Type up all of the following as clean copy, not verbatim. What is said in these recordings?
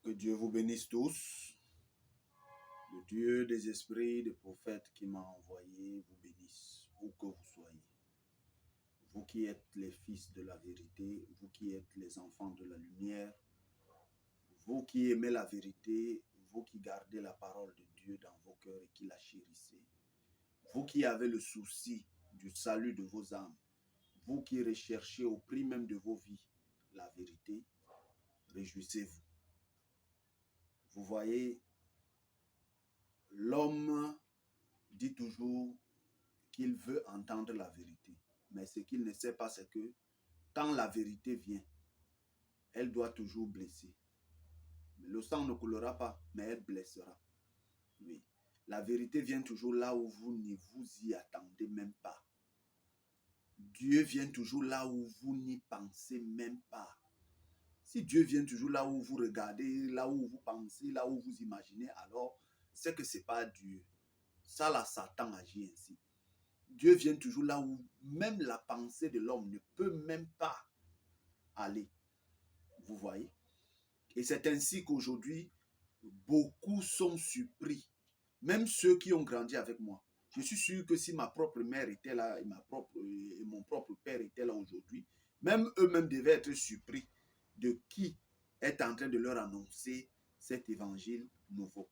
Que Dieu vous bénisse tous. Le Dieu des esprits, des prophètes qui m'a envoyé vous bénisse, où que vous soyez. Vous qui êtes les fils de la vérité, vous qui êtes les enfants de la lumière, vous qui aimez la vérité, vous qui gardez la parole de Dieu dans vos cœurs et qui la chérissez, vous qui avez le souci du salut de vos âmes, vous qui recherchez au prix même de vos vies la vérité, réjouissez-vous. Vous voyez, l'homme dit toujours qu'il veut entendre la vérité. Mais ce qu'il ne sait pas, c'est que quand la vérité vient, elle doit toujours blesser. Le sang ne coulera pas, mais elle blessera. Oui. La vérité vient toujours là où vous ne vous y attendez même pas. Dieu vient toujours là où vous n'y pensez même pas. Si Dieu vient toujours là où vous regardez, là où vous pensez, là où vous imaginez, alors c'est que ce n'est pas Dieu. Ça, là, Satan agit ainsi. Dieu vient toujours là où même la pensée de l'homme ne peut même pas aller. Vous voyez? Et c'est ainsi qu'aujourd'hui, beaucoup sont surpris. Même ceux qui ont grandi avec moi. Je suis sûr que si ma propre mère était là et mon propre père était là aujourd'hui, même eux-mêmes devaient être surpris de qui est en train de leur annoncer cet évangile nouveau.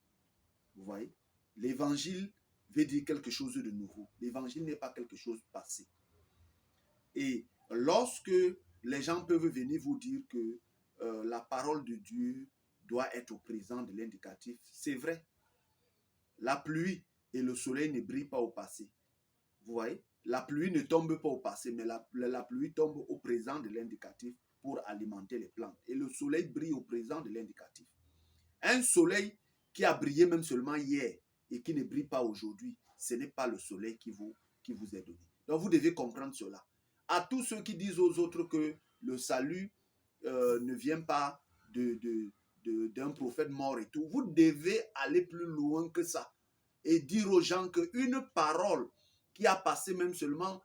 Vous voyez? L'évangile veut dire quelque chose de nouveau. L'évangile n'est pas quelque chose de passé. Et lorsque les gens peuvent venir vous dire que la parole de Dieu doit être au présent de l'indicatif, c'est vrai. La pluie et le soleil ne brillent pas au passé. Vous voyez? La pluie ne tombe pas au passé, mais la pluie tombe au présent de l'indicatif pour alimenter les plantes. Et le soleil brille au présent de l'indicatif. Un soleil qui a brillé même seulement hier et qui ne brille pas aujourd'hui, ce n'est pas le soleil qui vous est donné. Donc vous devez comprendre cela. À tous ceux qui disent aux autres que le salut ne vient pas d'un prophète mort et tout, vous devez aller plus loin que ça et dire aux gens qu'une parole qui a passé même seulement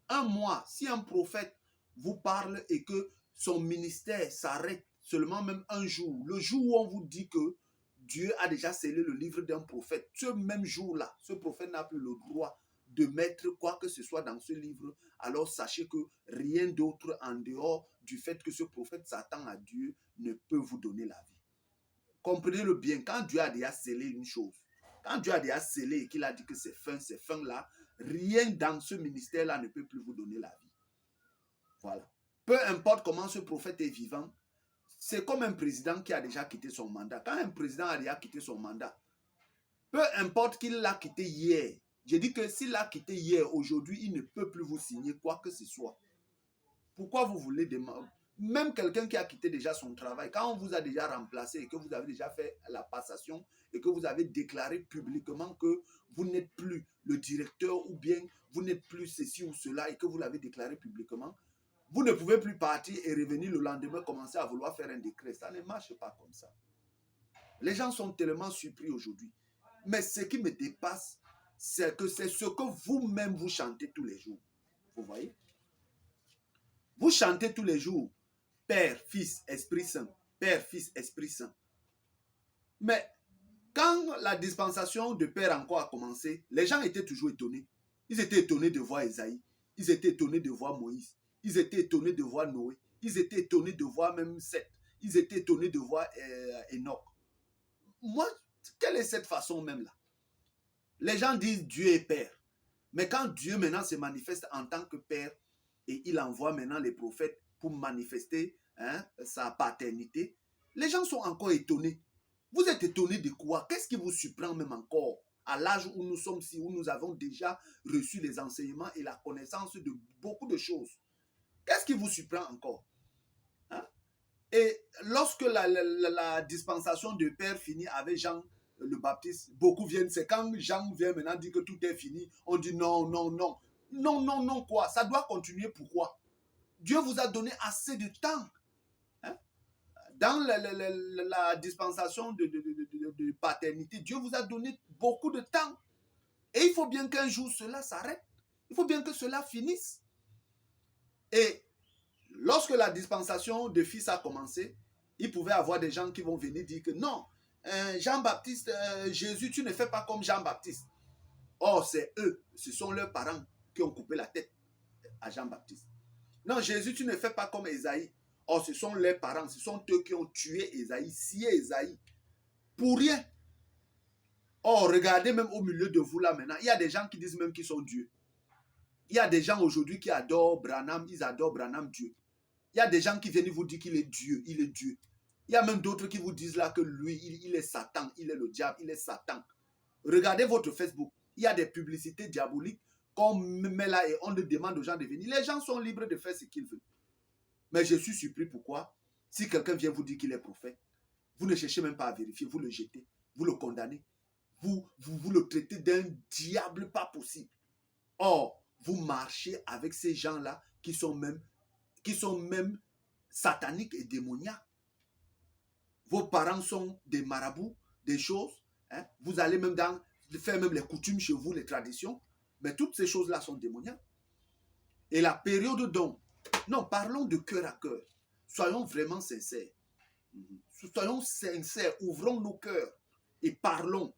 un mois, si un prophète vous parle et que son ministère s'arrête seulement même un jour, le jour où on vous dit que Dieu a déjà scellé le livre d'un prophète, ce même jour-là, ce prophète n'a plus le droit de mettre quoi que ce soit dans ce livre, alors sachez que rien d'autre en dehors du fait que ce prophète s'attend à Dieu ne peut vous donner la vie. Comprenez-le bien, quand Dieu a déjà scellé une chose, quand Dieu a déjà scellé et qu'il a dit que c'est fin là, rien dans ce ministère-là ne peut plus vous donner la vie. Voilà. Peu importe comment ce prophète est vivant, c'est comme un président qui a déjà quitté son mandat. Quand un président a déjà quitté son mandat, peu importe qu'il l'a quitté hier, je dis que s'il l'a quitté hier, aujourd'hui, il ne peut plus vous signer quoi que ce soit. Pourquoi vous voulez demander? Même quelqu'un qui a quitté déjà son travail, quand on vous a déjà remplacé et que vous avez déjà fait la passation et que vous avez déclaré publiquement que vous n'êtes plus le directeur ou bien vous n'êtes plus ceci ou cela et que vous l'avez déclaré publiquement, vous ne pouvez plus partir et revenir le lendemain commencer à vouloir faire un décret. Ça ne marche pas comme ça. Les gens sont tellement surpris aujourd'hui. Mais ce qui me dépasse, c'est que c'est ce que vous-même vous chantez tous les jours. Vous voyez? Vous chantez tous les jours, Père, Fils, Esprit Saint. Père, Fils, Esprit Saint. Mais quand la dispensation de Père encore a commencé, les gens étaient toujours étonnés. Ils étaient étonnés de voir Esaïe. Ils étaient étonnés de voir Moïse. Ils étaient étonnés de voir Noé. Ils étaient étonnés de voir même Seth. Ils étaient étonnés de voir Enoch. Moi, quelle est cette façon même là? Les gens disent Dieu est Père. Mais quand Dieu maintenant se manifeste en tant que Père et il envoie maintenant les prophètes pour manifester sa paternité, les gens sont encore étonnés. Vous êtes étonnés de quoi? Qu'est-ce qui vous surprend même encore à l'âge où nous sommes, où nous avons déjà reçu les enseignements et la connaissance de beaucoup de choses? Qu'est-ce qui vous surprend encore? Et lorsque la dispensation de Père finit avec Jean le Baptiste, beaucoup viennent, c'est quand Jean vient maintenant dire que tout est fini, on dit non, non, non. Non, non, non, quoi? Ça doit continuer, pourquoi? Dieu vous a donné assez de temps. Dans la dispensation de paternité, Dieu vous a donné beaucoup de temps. Et il faut bien qu'un jour cela s'arrête. Il faut bien que cela finisse. Et lorsque la dispensation de fils a commencé, il pouvait avoir des gens qui vont venir dire que non, Jean-Baptiste, Jésus, tu ne fais pas comme Jean-Baptiste. Or, c'est eux, ce sont leurs parents qui ont coupé la tête à Jean-Baptiste. Non, Jésus, tu ne fais pas comme Ésaïe. Or, ce sont leurs parents, ce sont eux qui ont tué Ésaïe, scié Ésaïe. Pour rien. Or, regardez même au milieu de vous là maintenant, il y a des gens qui disent même qu'ils sont Dieu. Il y a des gens aujourd'hui qui adorent Branham, ils adorent Branham Dieu. Il y a des gens qui viennent vous dire qu'il est Dieu, il est Dieu. Il y a même d'autres qui vous disent là que lui, il est Satan, il est le diable, il est Satan. Regardez votre Facebook. Il y a des publicités diaboliques qu'on met là et on demande aux gens de venir. Les gens sont libres de faire ce qu'ils veulent. Mais je suis surpris pourquoi, si quelqu'un vient vous dire qu'il est prophète, vous ne cherchez même pas à vérifier, vous le jetez, vous le condamnez, vous le traitez d'un diable pas possible. Or, vous marchez avec ces gens-là qui sont même sataniques et démoniaques. Vos parents sont des marabouts, des choses. Hein? Vous allez même faire même les coutumes chez vous, les traditions. Mais toutes ces choses-là sont démoniaques. Et la période dont... Non, parlons de cœur à cœur. Soyons vraiment sincères. Soyons sincères, ouvrons nos cœurs et parlons.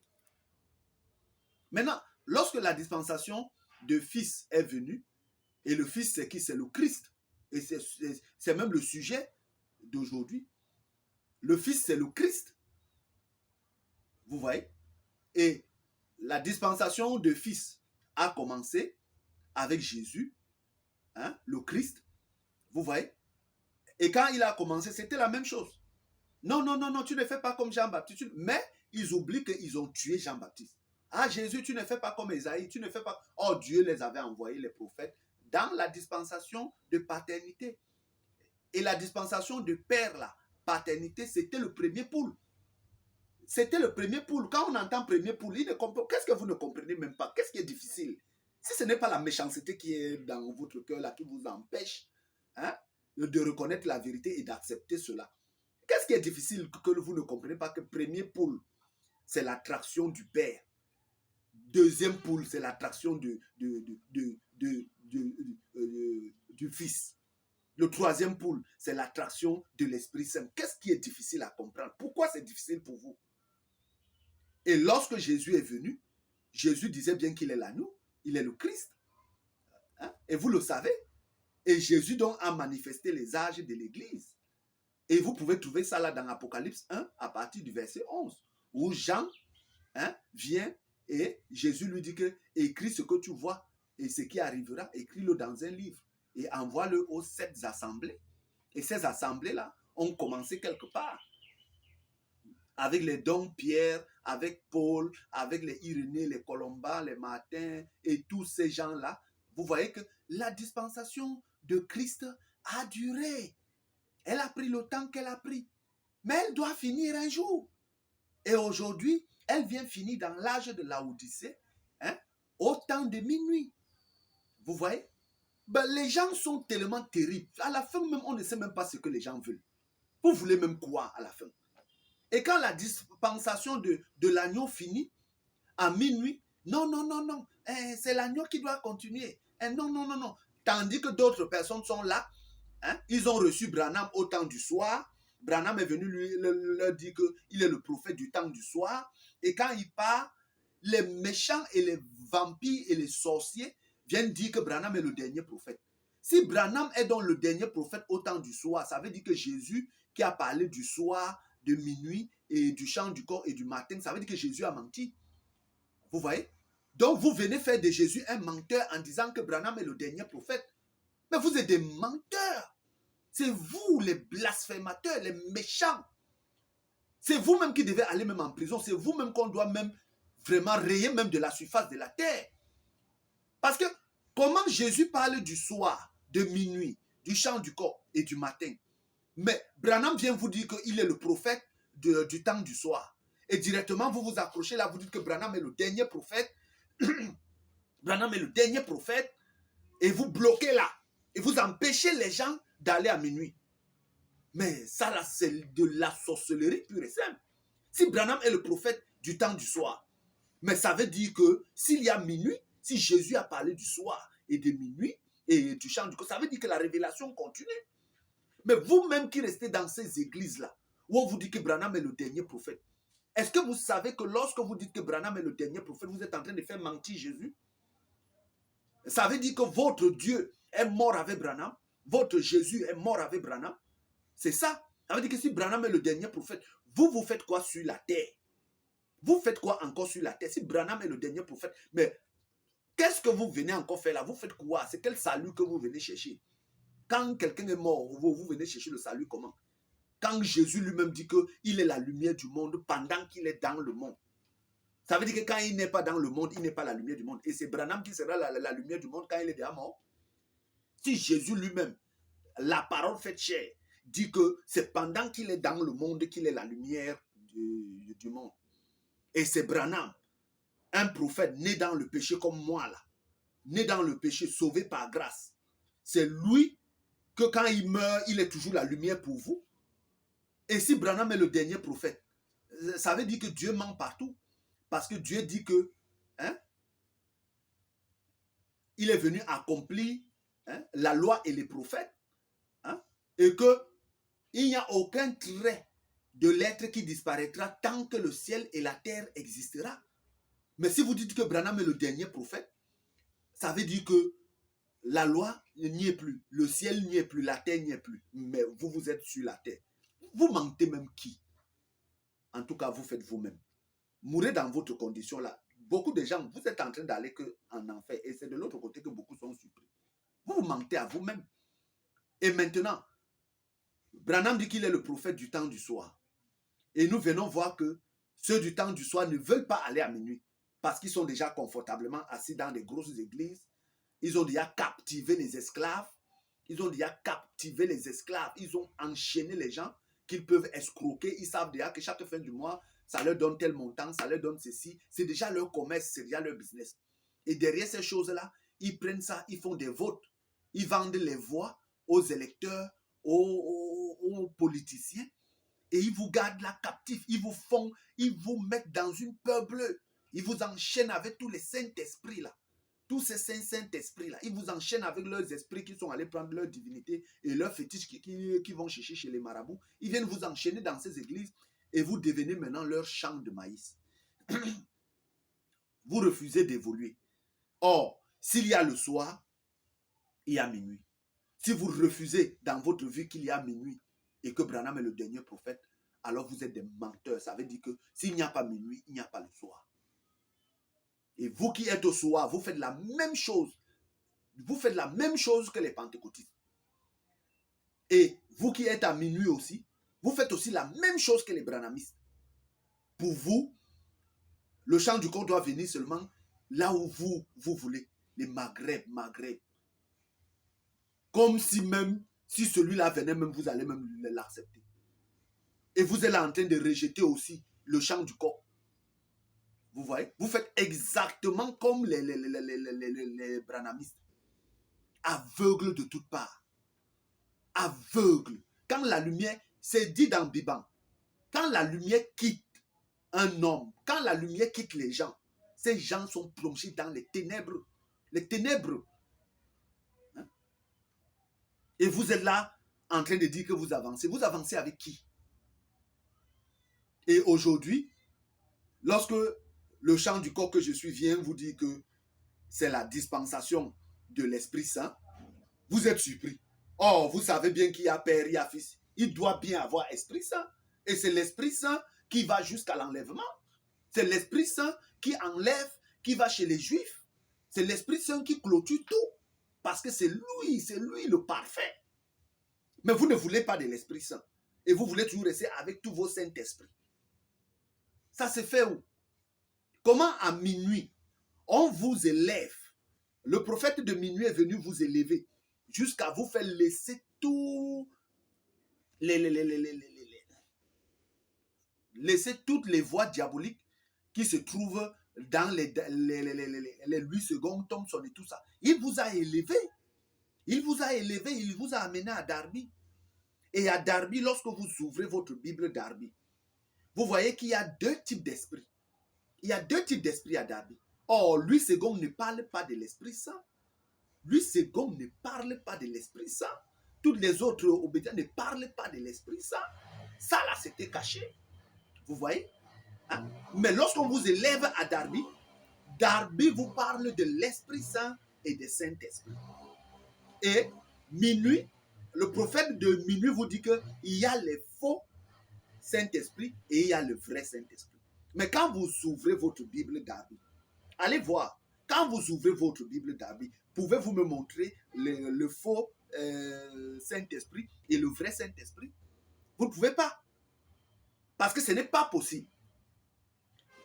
Maintenant, lorsque la dispensation de Fils est venue, et le Fils c'est qui? C'est le Christ. Et c'est même le sujet d'aujourd'hui. Le Fils c'est le Christ. Vous voyez? Et la dispensation de Fils a commencé avec Jésus, hein, le Christ. Vous voyez? Et quand il a commencé, c'était la même chose. Non, non, non, non, tu ne fais pas comme Jean-Baptiste. Mais ils oublient qu'ils ont tué Jean-Baptiste. Ah, Jésus, tu ne fais pas comme Ésaïe, tu ne fais pas... Oh, Dieu les avait envoyés, les prophètes, dans la dispensation de paternité. Et la dispensation de père, là, paternité, c'était le premier poule. C'était le premier poule. Quand on entend premier poule, qu'est-ce que vous ne comprenez même pas? Qu'est-ce qui est difficile? Si ce n'est pas la méchanceté qui est dans votre cœur, là, qui vous empêche, hein, de reconnaître la vérité et d'accepter cela. Qu'est-ce qui est difficile que vous ne comprenez pas? Que premier poule, c'est l'attraction du Père. Deuxième poule, c'est l'attraction du Fils. Le troisième poule, c'est l'attraction de l'Esprit Saint. Qu'est-ce qui est difficile à comprendre? Pourquoi c'est difficile pour vous? Et lorsque Jésus est venu, Jésus disait bien qu'il est l'agneau, il est le Christ. Hein? Et vous le savez. Et Jésus donc a manifesté les âges de l'Église. Et vous pouvez trouver ça là dans Apocalypse 1 à partir du verset 11, où Jean, hein, vient et Jésus lui dit que écris ce que tu vois et ce qui arrivera, écris-le dans un livre et envoie-le aux 7 assemblées. Et ces assemblées-là ont commencé quelque part. Avec les dons Pierre, avec Paul, avec les Irénée, les Colombas, les Martin et tous ces gens-là. Vous voyez que la dispensation de Christ a duré. Elle a pris le temps qu'elle a pris. Mais elle doit finir un jour. Et aujourd'hui, elle vient finir dans l'âge de Laodicée, hein, au temps de minuit. Vous voyez? Ben, les gens sont tellement terribles. À la fin, même, on ne sait même pas ce que les gens veulent. Vous voulez même quoi à la fin? Et quand la dispensation de l'agneau finit, à minuit, non, non, non, non, c'est l'agneau qui doit continuer. Non, non, non, non. Tandis que d'autres personnes sont là, hein, ils ont reçu Branham au temps du soir. Branham est venu leur dire qu'il est le prophète du temps du soir. Et quand il part, les méchants et les vampires et les sorciers viennent dire que Branham est le dernier prophète. Si Branham est donc le dernier prophète au temps du soir, ça veut dire que Jésus, qui a parlé du soir, de minuit et du chant du corps et du matin, ça veut dire que Jésus a menti. Vous voyez? Donc vous venez faire de Jésus un menteur en disant que Branham est le dernier prophète. Mais vous êtes des menteurs. C'est vous les blasphémateurs, les méchants. C'est vous-même qui devez aller même en prison. C'est vous-même qu'on doit même vraiment rayer même de la surface de la terre. Parce que comment Jésus parle du soir, de minuit, du chant du corps et du matin? Mais Branham vient vous dire qu'il est le prophète du temps du soir. Et directement, vous vous accrochez là, vous dites que Branham est le dernier prophète. Branham est le dernier prophète. Et vous bloquez là. Et vous empêchez les gens d'aller à minuit. Mais ça là, c'est de la sorcellerie pure et simple. Si Branham est le prophète du temps du soir, mais ça veut dire que s'il y a minuit, si Jésus a parlé du soir et de minuit et du chant du corps, ça veut dire que la révélation continue. Mais vous-même qui restez dans ces églises-là, où on vous dit que Branham est le dernier prophète. Est-ce que vous savez que lorsque vous dites que Branham est le dernier prophète, vous êtes en train de faire mentir Jésus? Ça veut dire que votre Dieu est mort avec Branham, votre Jésus est mort avec Branham. C'est ça. Ça veut dire que si Branham est le dernier prophète, vous faites quoi sur la terre? Vous faites quoi encore sur la terre? Si Branham est le dernier prophète, mais qu'est-ce que vous venez encore faire là? Vous faites quoi? C'est quel salut que vous venez chercher? Quand quelqu'un est mort, vous venez chercher le salut comment? Quand Jésus lui-même dit qu'il est la lumière du monde pendant qu'il est dans le monde. Ça veut dire que quand il n'est pas dans le monde, il n'est pas la lumière du monde. Et c'est Branham qui sera la lumière du monde quand il est déjà mort. Si Jésus lui-même, la parole faite chair, dit que c'est pendant qu'il est dans le monde qu'il est la lumière du monde. Et c'est Branham, un prophète né dans le péché comme moi là, né dans le péché, sauvé par grâce. C'est lui que quand il meurt, il est toujours la lumière pour vous. Et si Branham est le dernier prophète, ça veut dire que Dieu ment partout. Parce que Dieu dit que il est venu accomplir la loi et les prophètes, et qu'il n'y a aucun trait de l'être qui disparaîtra tant que le ciel et la terre existera. Mais si vous dites que Branham est le dernier prophète, ça veut dire que la loi n'y est plus, le ciel n'y est plus, la terre n'y est plus. Mais vous êtes sur la terre. Vous mentez même qui? En tout cas, vous faites vous-même. Mourrez dans votre condition là. Beaucoup de gens, vous êtes en train d'aller en enfer. Et c'est de l'autre côté que beaucoup sont surpris. Vous mentez à vous-même. Et maintenant, Branham dit qu'il est le prophète du temps du soir. Et nous venons voir que ceux du temps du soir ne veulent pas aller à minuit. Parce qu'ils sont déjà confortablement assis dans des grosses églises. Ils ont déjà captivé les esclaves. Ils ont déjà captivé les esclaves. Ils ont enchaîné les gens qu'ils peuvent escroquer. Ils savent déjà que chaque fin du mois, ça leur donne tel montant, ça leur donne ceci. C'est déjà leur commerce, c'est déjà leur business. Et derrière ces choses-là, ils prennent ça, ils font des votes. Ils vendent les voix aux électeurs, aux politiciens. Et ils vous gardent là captifs. Ils vous mettent dans une peur bleue. Ils vous enchaînent avec tous les Saint-Esprits là. Tous ces Saint-Esprits là. Ils vous enchaînent avec leurs esprits qui sont allés prendre leur divinité et leurs fétiches qui vont chercher chez les marabouts. Ils viennent vous enchaîner dans ces églises et vous devenez maintenant leur champ de maïs. Vous refusez d'évoluer. Or, s'il y a le soir, il y a minuit. Si vous refusez dans votre vie qu'il y a minuit et que Branham est le dernier prophète, alors vous êtes des menteurs. Ça veut dire que s'il n'y a pas minuit, il n'y a pas le soir. Et vous qui êtes au soir, vous faites la même chose. Vous faites la même chose que les pentecôtistes. Et vous qui êtes à minuit aussi, vous faites aussi la même chose que les branhamistes. Pour vous, le chant du corps doit venir seulement là où vous voulez. Les Maghreb. Comme si même, si celui-là venait même, vous allez même l'accepter. Et vous êtes là en train de rejeter aussi le chant du corps. Vous voyez? Vous faites exactement comme les branhamistes. Aveugles de toutes parts. Aveugles. Quand la lumière, c'est dit dans Biban, quand la lumière quitte un homme, quand la lumière quitte les gens, ces gens sont plongés dans les ténèbres. Les ténèbres. Hein? Et vous êtes là en train de dire que vous avancez. Vous avancez avec qui? Et aujourd'hui, lorsque le chant du corps que je suis vient vous dire que c'est la dispensation de l'Esprit Saint, vous êtes surpris. Or, vous savez bien qu'il y a Père, il y a Fils. Il doit bien avoir Esprit Saint. Et c'est l'Esprit Saint qui va jusqu'à l'enlèvement. C'est l'Esprit Saint qui enlève, qui va chez les Juifs. C'est l'Esprit Saint qui clôture tout. Parce que c'est lui le parfait. Mais vous ne voulez pas de l'Esprit Saint. Et vous voulez toujours rester avec tous vos Saint-Esprits. Ça se fait où? Comment à minuit, on vous élève? Le prophète de minuit est venu vous élever jusqu'à vous faire laisser tout laisser toutes les voies diaboliques qui se trouvent dans les 8 secondes, Thompson et tout ça. Il vous a élevé. Il vous a élevé, il vous a amené à Darby. Et à Darby, lorsque vous ouvrez votre Bible Darby, vous voyez qu'il y a deux types d'esprits. Il y a deux types d'esprits à Darby. Or, lui second ne parle pas de l'Esprit Saint. Lui second ne parle pas de l'Esprit Saint. Toutes les autres obédients ne parlent pas de l'Esprit Saint. Ça là, c'était caché. Vous voyez? Hein? Mais lorsqu'on vous élève à Darby, Darby vous parle de l'Esprit Saint et du Saint-Esprit. Et minuit, le prophète de minuit vous dit qu'il y a les faux Saint-Esprit et il y a le vrai Saint-Esprit. Mais quand vous ouvrez votre Bible Darby, allez voir, quand vous ouvrez votre Bible Darby, pouvez-vous me montrer le faux Saint-Esprit et le vrai Saint-Esprit? Vous ne pouvez pas. Parce que ce n'est pas possible.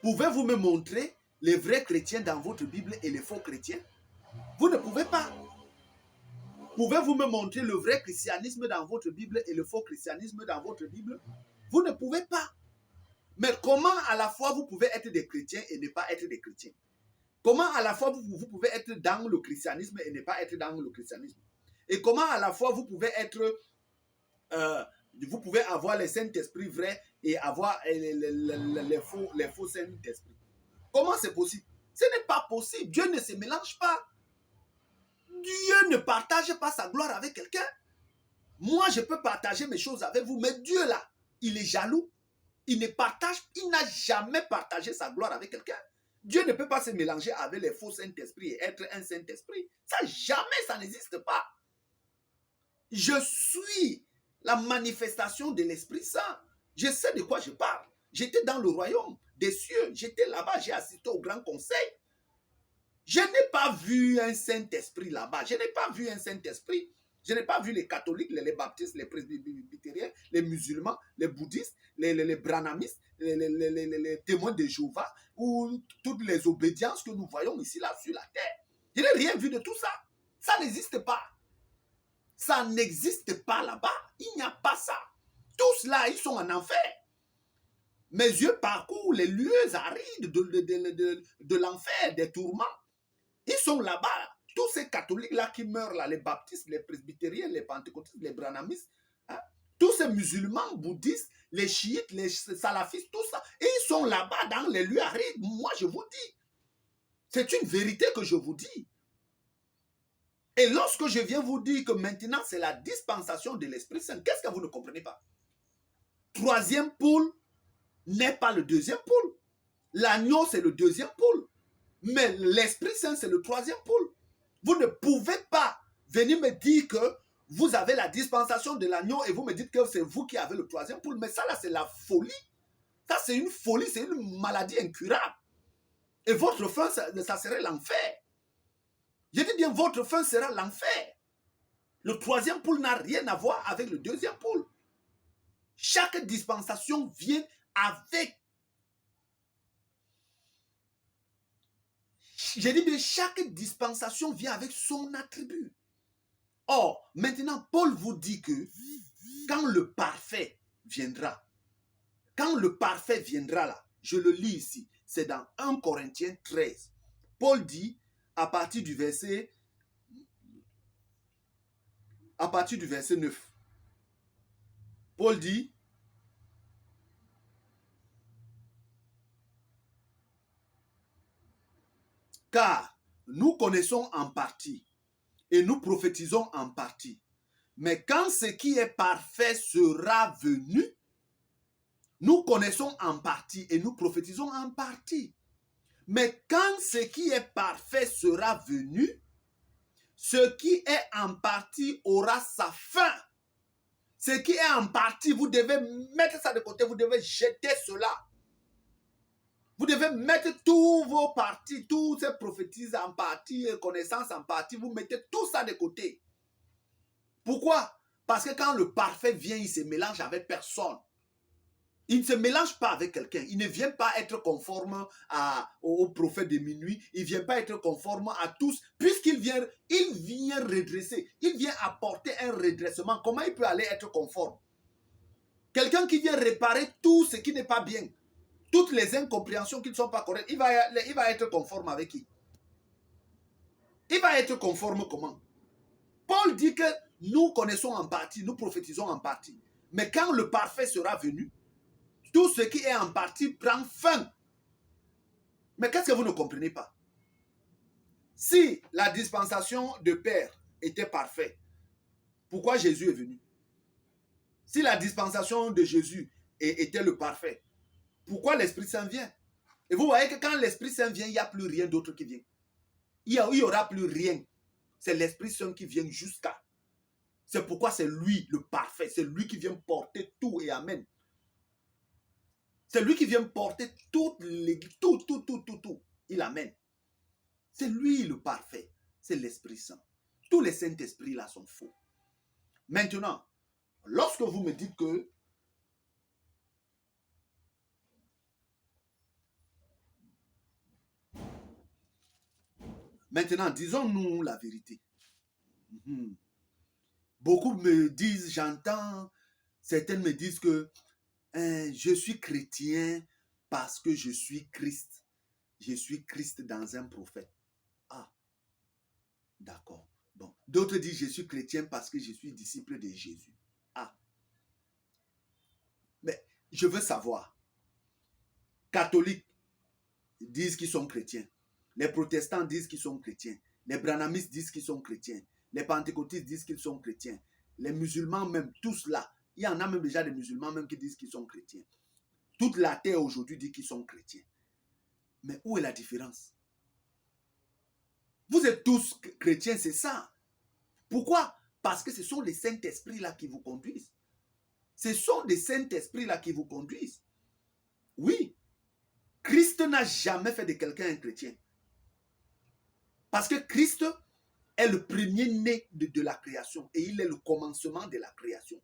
Pouvez-vous me montrer les vrais chrétiens dans votre Bible et les faux chrétiens? Vous ne pouvez pas. Pouvez-vous me montrer le vrai christianisme dans votre Bible et le faux christianisme dans votre Bible? Vous ne pouvez pas. Mais comment à la fois vous pouvez être des chrétiens et ne pas être des chrétiens? Comment à la fois vous pouvez être dans le christianisme et ne pas être dans le christianisme? Et comment à la fois vous pouvez être... vous pouvez avoir les Saint-Esprit vrais et avoir les faux Saint-Esprit? Comment c'est possible? Ce n'est pas possible. Dieu ne se mélange pas. Dieu ne partage pas sa gloire avec quelqu'un. Moi, je peux partager mes choses avec vous, mais Dieu là, il est jaloux. Il ne partage, il n'a jamais partagé sa gloire avec quelqu'un. Dieu ne peut pas se mélanger avec les faux Saint-Esprit et être un Saint-Esprit. Ça, jamais, ça n'existe pas. Je suis la manifestation de l'Esprit Saint. Je sais de quoi je parle. J'étais dans le royaume des cieux. J'étais là-bas, j'ai assisté au grand conseil. Je n'ai pas vu un Saint-Esprit là-bas. Je n'ai pas vu un Saint-Esprit. Je n'ai pas vu les catholiques, les baptistes, les presbytériens, les musulmans, les bouddhistes, les branhamistes, les témoins de Jéhovah, ou toutes les obédiences que nous voyons ici, là, sur la terre. Je n'ai rien vu de tout ça. Ça n'existe pas. Ça n'existe pas là-bas. Il n'y a pas ça. Tous là, ils sont en enfer. Mes yeux parcourent les lieux arides de l'enfer, des tourments. Ils sont là-bas. Tous ces catholiques-là qui meurent, là, les baptistes, les presbytériens, les pentecôtistes, les branhamistes, hein, tous ces musulmans, bouddhistes, les chiites, les salafistes, tout ça, ils sont là-bas dans les lieux arides. Moi, je vous dis. C'est une vérité que je vous dis. Et lorsque je viens vous dire que maintenant, c'est la dispensation de l'Esprit Saint, qu'est-ce que vous ne comprenez pas? Troisième poule n'est pas le deuxième poule. L'agneau, c'est le deuxième poule. Mais l'Esprit Saint, c'est le troisième poule. Vous ne pouvez pas venir me dire que vous avez la dispensation de l'agneau et vous me dites que c'est vous qui avez le troisième poule. Mais ça, là, c'est la folie. Ça, c'est une folie, c'est une maladie incurable. Et votre fin, ça serait l'enfer. Je dis bien, votre fin sera l'enfer. Le troisième poule n'a rien à voir avec le deuxième poule. Chaque dispensation vient avec... Je dis bien, chaque dispensation vient avec son attribut. Or, maintenant, Paul vous dit que quand le parfait viendra, là, je le lis ici, c'est dans 1 Corinthiens 13. Paul dit, à partir du verset 9, Paul dit, car nous connaissons en partie et nous prophétisons en partie. Mais quand ce qui est parfait sera venu, nous connaissons en partie et nous prophétisons en partie. Mais quand ce qui est parfait sera venu, ce qui est en partie aura sa fin. Ce qui est en partie, vous devez mettre ça de côté, vous devez jeter cela. Vous devez mettre tous vos parties, tous ces prophétises en partie, connaissances en partie, vous mettez tout ça de côté. Pourquoi? Parce que quand le parfait vient, il se mélange avec personne. Il ne se mélange pas avec quelqu'un. Il ne vient pas être conforme au prophète de minuit. Il ne vient pas être conforme à tous. Puisqu'il vient redresser. Il vient apporter un redressement. Comment il peut aller être conforme? Quelqu'un qui vient réparer tout ce qui n'est pas bien. Toutes les incompréhensions qui ne sont pas correctes. Il va être conforme avec qui? Il va être conforme comment? Paul dit que nous connaissons en partie, nous prophétisons en partie. Mais quand le parfait sera venu, tout ce qui est en partie prend fin. Mais qu'est-ce que vous ne comprenez pas? Si la dispensation de Père était parfaite, pourquoi Jésus est venu? Si la dispensation de Jésus était le parfait, pourquoi l'Esprit Saint vient? Et vous voyez que quand l'Esprit Saint vient, il n'y a plus rien d'autre qui vient. Il n'y aura plus rien. C'est l'Esprit Saint qui vient jusqu'à. C'est pourquoi c'est lui le parfait. C'est lui qui vient porter tout et amen. C'est lui qui vient porter tout. Il amène. C'est lui le parfait. C'est l'Esprit Saint. Tous les Saint-Esprits là sont faux. Maintenant, lorsque vous me dites que maintenant, disons-nous la vérité. Beaucoup me disent, j'entends, certaines me disent que je suis chrétien parce que je suis Christ. Je suis Christ dans un prophète. Ah, d'accord. Bon. D'autres disent, je suis chrétien parce que je suis disciple de Jésus. Ah. Mais je veux savoir. Catholiques disent qu'ils sont chrétiens. Les protestants disent qu'ils sont chrétiens. Les branhamistes disent qu'ils sont chrétiens. Les pentecôtistes disent qu'ils sont chrétiens. Les musulmans même, tous là. Il y en a même déjà des musulmans même qui disent qu'ils sont chrétiens. Toute la terre aujourd'hui dit qu'ils sont chrétiens. Mais où est la différence? Vous êtes tous chrétiens, c'est ça. Pourquoi? Parce que ce sont les Saint-Esprits là qui vous conduisent. Ce sont les Saint-Esprits là qui vous conduisent. Oui. Christ n'a jamais fait de quelqu'un un chrétien. Parce que Christ est le premier-né de la création et il est le commencement de la création.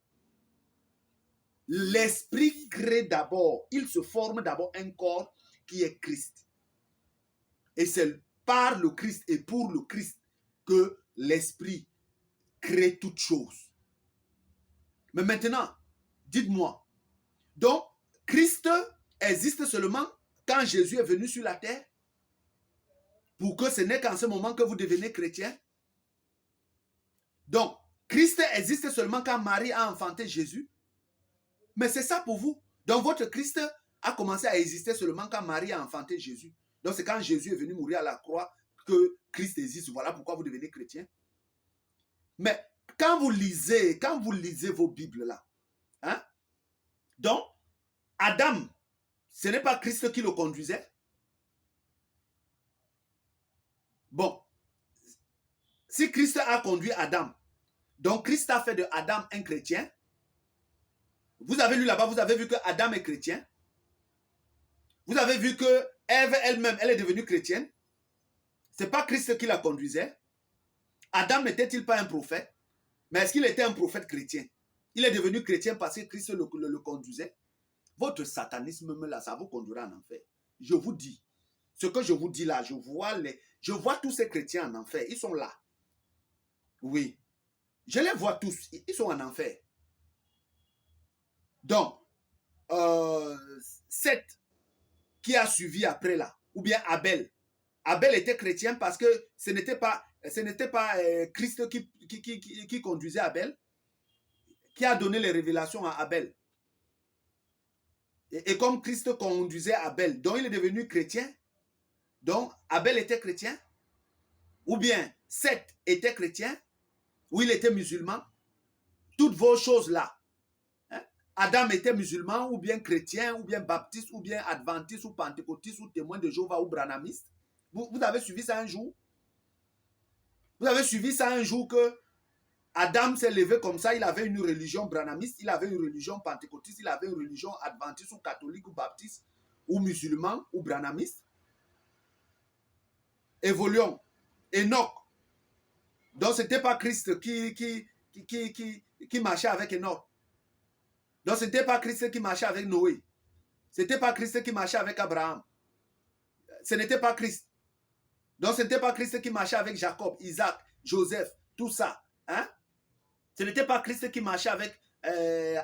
L'esprit crée d'abord, il se forme d'abord un corps qui est Christ. Et c'est par le Christ et pour le Christ que l'esprit crée toutes choses. Mais maintenant, dites-moi, donc Christ existe seulement quand Jésus est venu sur la terre? Pour que ce n'est qu'en ce moment que vous devenez chrétien? Donc, Christ existe seulement quand Marie a enfanté Jésus? Mais c'est ça pour vous. Donc, votre Christ a commencé à exister seulement quand Marie a enfanté Jésus. Donc, c'est quand Jésus est venu mourir à la croix que Christ existe. Voilà pourquoi vous devenez chrétien. Mais quand vous lisez vos Bibles là, hein, donc, Adam, ce n'est pas Christ qui le conduisait? Bon, si Christ a conduit Adam, donc Christ a fait de Adam un chrétien. Vous avez lu là-bas, vous avez vu que Adam est chrétien. Vous avez vu que Ève elle-même, elle est devenue chrétienne. Ce n'est pas Christ qui la conduisait. Adam n'était-il pas un prophète? Mais est-ce qu'il était un prophète chrétien? Il est devenu chrétien parce que Christ le conduisait. Votre satanisme là, ça vous conduira en enfer. Je vous dis, ce que je vous dis là, je vois tous ces chrétiens en enfer. Ils sont là. Oui. Je les vois tous. Ils sont en enfer. Donc, Seth qui a suivi après là, ou bien Abel. Abel était chrétien parce que ce n'était pas Christ qui conduisait Abel, qui a donné les révélations à Abel. Et comme Christ conduisait Abel, donc il est devenu chrétien. Donc Abel était chrétien. Ou bien Seth était chrétien, ou il était musulman. Toutes vos choses-là. Hein? Adam était musulman, ou bien chrétien, ou bien baptiste, ou bien adventiste, ou pentecôtiste, ou témoin de Jéhovah, ou branhamiste. Vous avez suivi ça un jour? Vous avez suivi ça un jour que Adam s'est levé comme ça, il avait une religion branhamiste, il avait une religion pentecôtiste, il avait une religion adventiste, ou catholique, ou baptiste, ou musulman, ou branhamiste. Évoluons. Enoch. Donc, ce n'était pas Christ qui marchait avec Enoch. Donc, ce n'était pas Christ qui marchait avec Noé. Ce n'était pas Christ qui marchait avec Abraham. Ce n'était pas Christ. Donc, ce n'était pas Christ qui marchait avec Jacob, Isaac, Joseph, tout ça. Hein? Ce n'était pas Christ qui marchait avec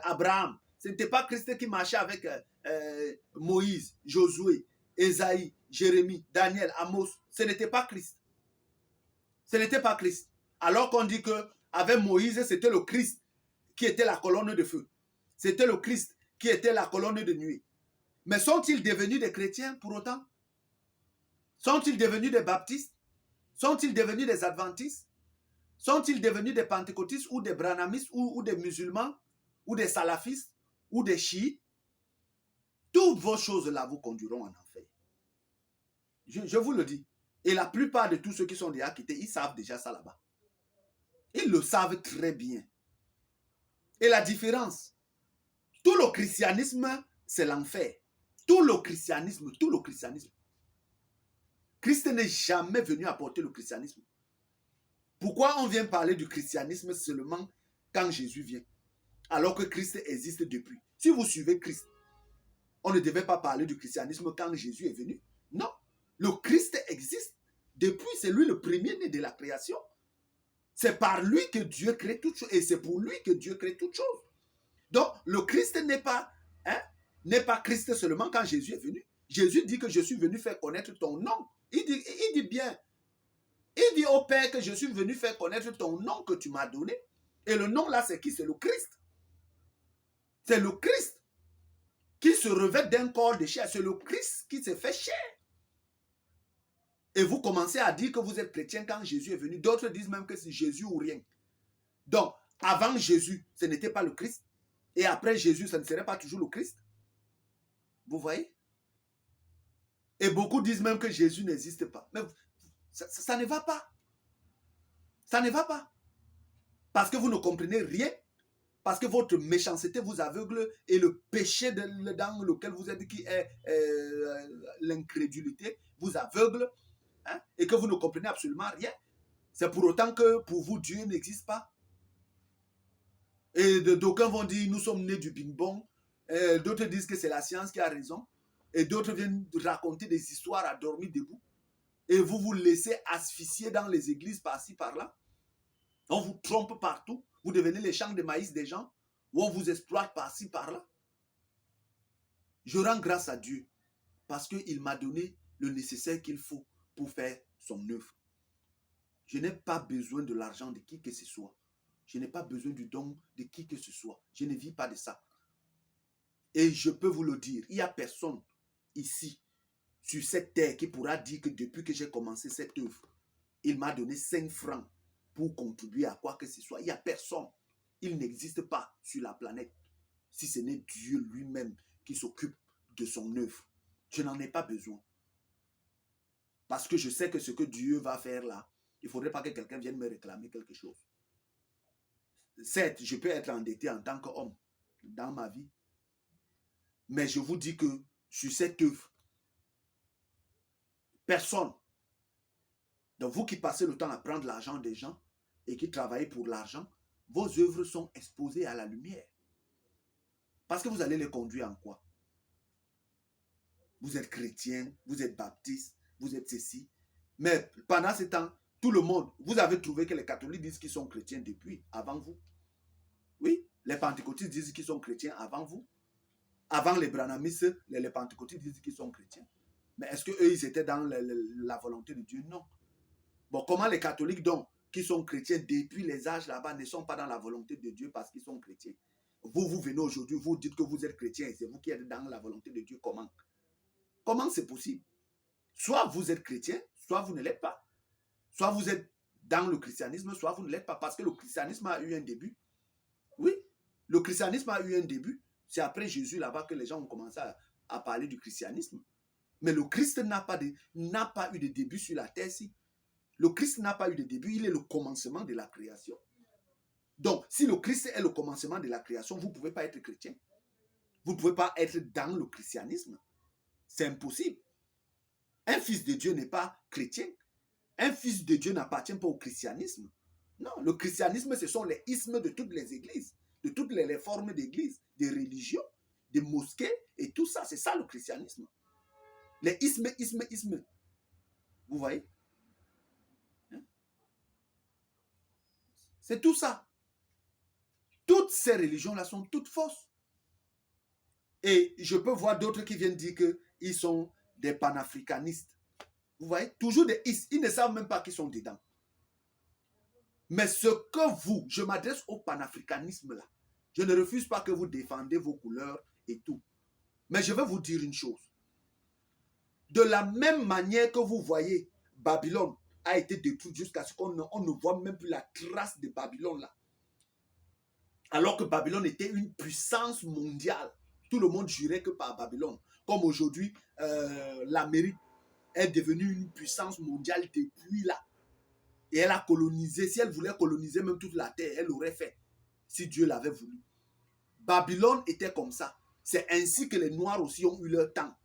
Abraham. Ce n'était pas Christ qui marchait avec Moïse, Josué, Ésaïe, Jérémie, Daniel, Amos. Ce n'était pas Christ. Ce n'était pas Christ. Alors qu'on dit qu'avec Moïse, c'était le Christ qui était la colonne de feu. C'était le Christ qui était la colonne de nuit. Mais sont-ils devenus des chrétiens pour autant? Sont-ils devenus des baptistes? Sont-ils devenus des adventistes? Sont-ils devenus des pentecôtistes ou des branhamistes ou des musulmans ou des salafistes, ou des chiites, toutes vos choses-là vous conduiront en enfer. Je vous le dis. Et la plupart de tous ceux qui sont déjà quittés, ils savent déjà ça là-bas. Ils le savent très bien. Et la différence, tout le christianisme, c'est l'enfer. Tout le christianisme. Christ n'est jamais venu apporter le christianisme. Pourquoi on vient parler du christianisme seulement quand Jésus vient, alors que Christ existe depuis? Si vous suivez Christ, on ne devait pas parler du christianisme quand Jésus est venu. Non, le Christ existe depuis, c'est lui le premier-né de la création. C'est par lui que Dieu crée toutes choses et c'est pour lui que Dieu crée toutes choses. Donc, le Christ n'est pas Christ seulement quand Jésus est venu. Jésus dit que je suis venu faire connaître ton nom. Il dit bien, il dit au Père que je suis venu faire connaître ton nom que tu m'as donné. Et le nom là, c'est qui? C'est le Christ. C'est le Christ qui se revêt d'un corps de chair. C'est le Christ qui s'est fait chair. Et vous commencez à dire que vous êtes chrétien quand Jésus est venu. D'autres disent même que c'est Jésus ou rien. Donc, avant Jésus, ce n'était pas le Christ. Et après Jésus, ce ne serait pas toujours le Christ. Vous voyez? Et beaucoup disent même que Jésus n'existe pas. Mais ça ne va pas. Ça ne va pas. Parce que vous ne comprenez rien. Parce que votre méchanceté vous aveugle et le péché dans lequel vous êtes, qui est l'incrédulité, vous aveugle. Hein, et que vous ne comprenez absolument rien. C'est pour autant que pour vous, Dieu n'existe pas. Et d'aucuns vont dire, nous sommes nés du bing-bong. D'autres disent que c'est la science qui a raison. Et d'autres viennent raconter des histoires à dormir debout. Et vous vous laissez asphyxier dans les églises par-ci, par-là. On vous trompe partout. Vous devenez les champs de maïs des gens. Ou on vous exploite par-ci, par-là. Je rends grâce à Dieu. Parce qu'il m'a donné le nécessaire qu'il faut pour faire son œuvre. Je n'ai pas besoin de l'argent de qui que ce soit. Je n'ai pas besoin du don de qui que ce soit. Je ne vis pas de ça. Et je peux vous le dire, il n'y a personne ici, sur cette terre, qui pourra dire que depuis que j'ai commencé cette œuvre, il m'a donné 5 francs pour contribuer à quoi que ce soit. Il n'y a personne. Il n'existe pas sur la planète, si ce n'est Dieu lui-même qui s'occupe de son œuvre. Je n'en ai pas besoin. Parce que je sais que ce que Dieu va faire là, il ne faudrait pas que quelqu'un vienne me réclamer quelque chose. Certes, je peux être endetté en tant qu'homme dans ma vie. Mais je vous dis que sur cette œuvre, personne, donc vous qui passez le temps à prendre l'argent des gens et qui travaillez pour l'argent, vos œuvres sont exposées à la lumière. Parce que vous allez les conduire en quoi? Vous êtes chrétien, vous êtes baptiste, vous êtes ceci. Mais pendant ce temps, tout le monde, vous avez trouvé que les catholiques disent qu'ils sont chrétiens depuis, avant vous. Oui, les pentecôtistes disent qu'ils sont chrétiens avant vous. Avant les branhamistes, les pentecôtistes disent qu'ils sont chrétiens. Mais est-ce qu'eux, ils étaient dans la volonté de Dieu? Non. Bon, comment les catholiques, donc, qui sont chrétiens depuis les âges là-bas, ne sont pas dans la volonté de Dieu parce qu'ils sont chrétiens? Vous venez aujourd'hui, vous dites que vous êtes chrétien et c'est vous qui êtes dans la volonté de Dieu. Comment? Comment c'est possible? Soit vous êtes chrétien, soit vous ne l'êtes pas. Soit vous êtes dans le christianisme, soit vous ne l'êtes pas. Parce que le christianisme a eu un début. Oui, le christianisme a eu un début. C'est après Jésus là-bas que les gens ont commencé à parler du christianisme. Mais le Christ n'a pas eu de début sur la terre-ci. Le Christ n'a pas eu de début, il est le commencement de la création. Donc, si le Christ est le commencement de la création, vous ne pouvez pas être chrétien. Vous ne pouvez pas être dans le christianisme. C'est impossible. Un fils de Dieu n'est pas chrétien. Un fils de Dieu n'appartient pas au christianisme. Non, le christianisme, ce sont les ismes de toutes les églises, de toutes les formes d'églises, des religions, des mosquées et tout ça. C'est ça le christianisme. Les ismes. Vous voyez? C'est tout ça. Toutes ces religions-là sont toutes fausses. Et je peux voir d'autres qui viennent dire qu'ils sont des panafricanistes. Vous voyez? Toujours des is. Ils ne savent même pas qu'ils sont dedans. Mais ce que vous, je m'adresse au panafricanisme là. Je ne refuse pas que vous défendez vos couleurs et tout. Mais je vais vous dire une chose. De la même manière que vous voyez, Babylone a été détruite jusqu'à ce qu'on ne voit même plus la trace de Babylone là. Alors que Babylone était une puissance mondiale. Tout le monde jurait que par Babylone. Comme aujourd'hui, l'Amérique est devenue une puissance mondiale depuis là. Et elle a colonisé. Si elle voulait coloniser même toute la terre, elle l'aurait fait. Si Dieu l'avait voulu. Babylone était comme ça. C'est ainsi que les Noirs aussi ont eu leur temps.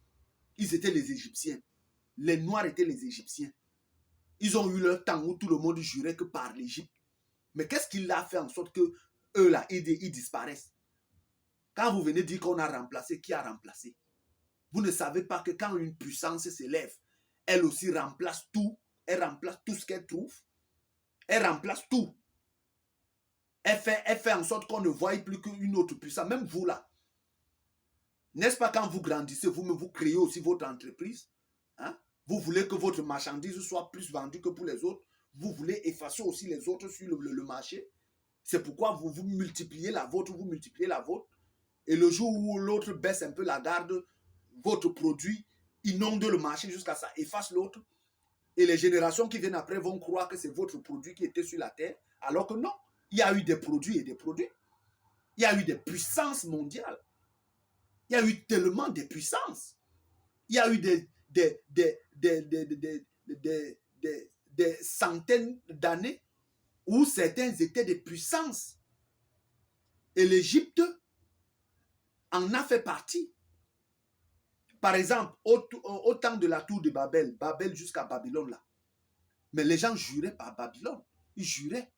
Ils étaient les Égyptiens. Les Noirs étaient les Égyptiens. Ils ont eu leur temps où tout le monde jurait que par l'Égypte. Mais qu'est-ce qui a fait en sorte que eux là, ils disparaissent? Quand vous venez dire qu'on a remplacé, qui a remplacé? Vous ne savez pas que quand une puissance s'élève, elle aussi remplace tout. Elle remplace tout ce qu'elle trouve. Elle remplace tout. Elle fait en sorte qu'on ne voie plus qu'une autre puissance. Même vous là. N'est-ce pas quand vous grandissez, vous-même, vous créez aussi votre entreprise? Hein? Vous voulez que votre marchandise soit plus vendue que pour les autres. Vous voulez effacer aussi les autres sur le marché. C'est pourquoi vous multipliez la vôtre, vous multipliez la vôtre. Et le jour où l'autre baisse un peu la garde, votre produit inonde le marché jusqu'à ça efface l'autre. Et les générations qui viennent après vont croire que c'est votre produit qui était sur la terre. Alors que non, il y a eu des produits et des produits. Il y a eu des puissances mondiales. Il y a eu tellement de puissances. Il y a eu des centaines d'années où certains étaient des puissances. Et l'Égypte en a fait partie. Par exemple, au temps de la tour de Babel, Babel jusqu'à Babylone là. Mais les gens juraient par Babylone. Ils juraient.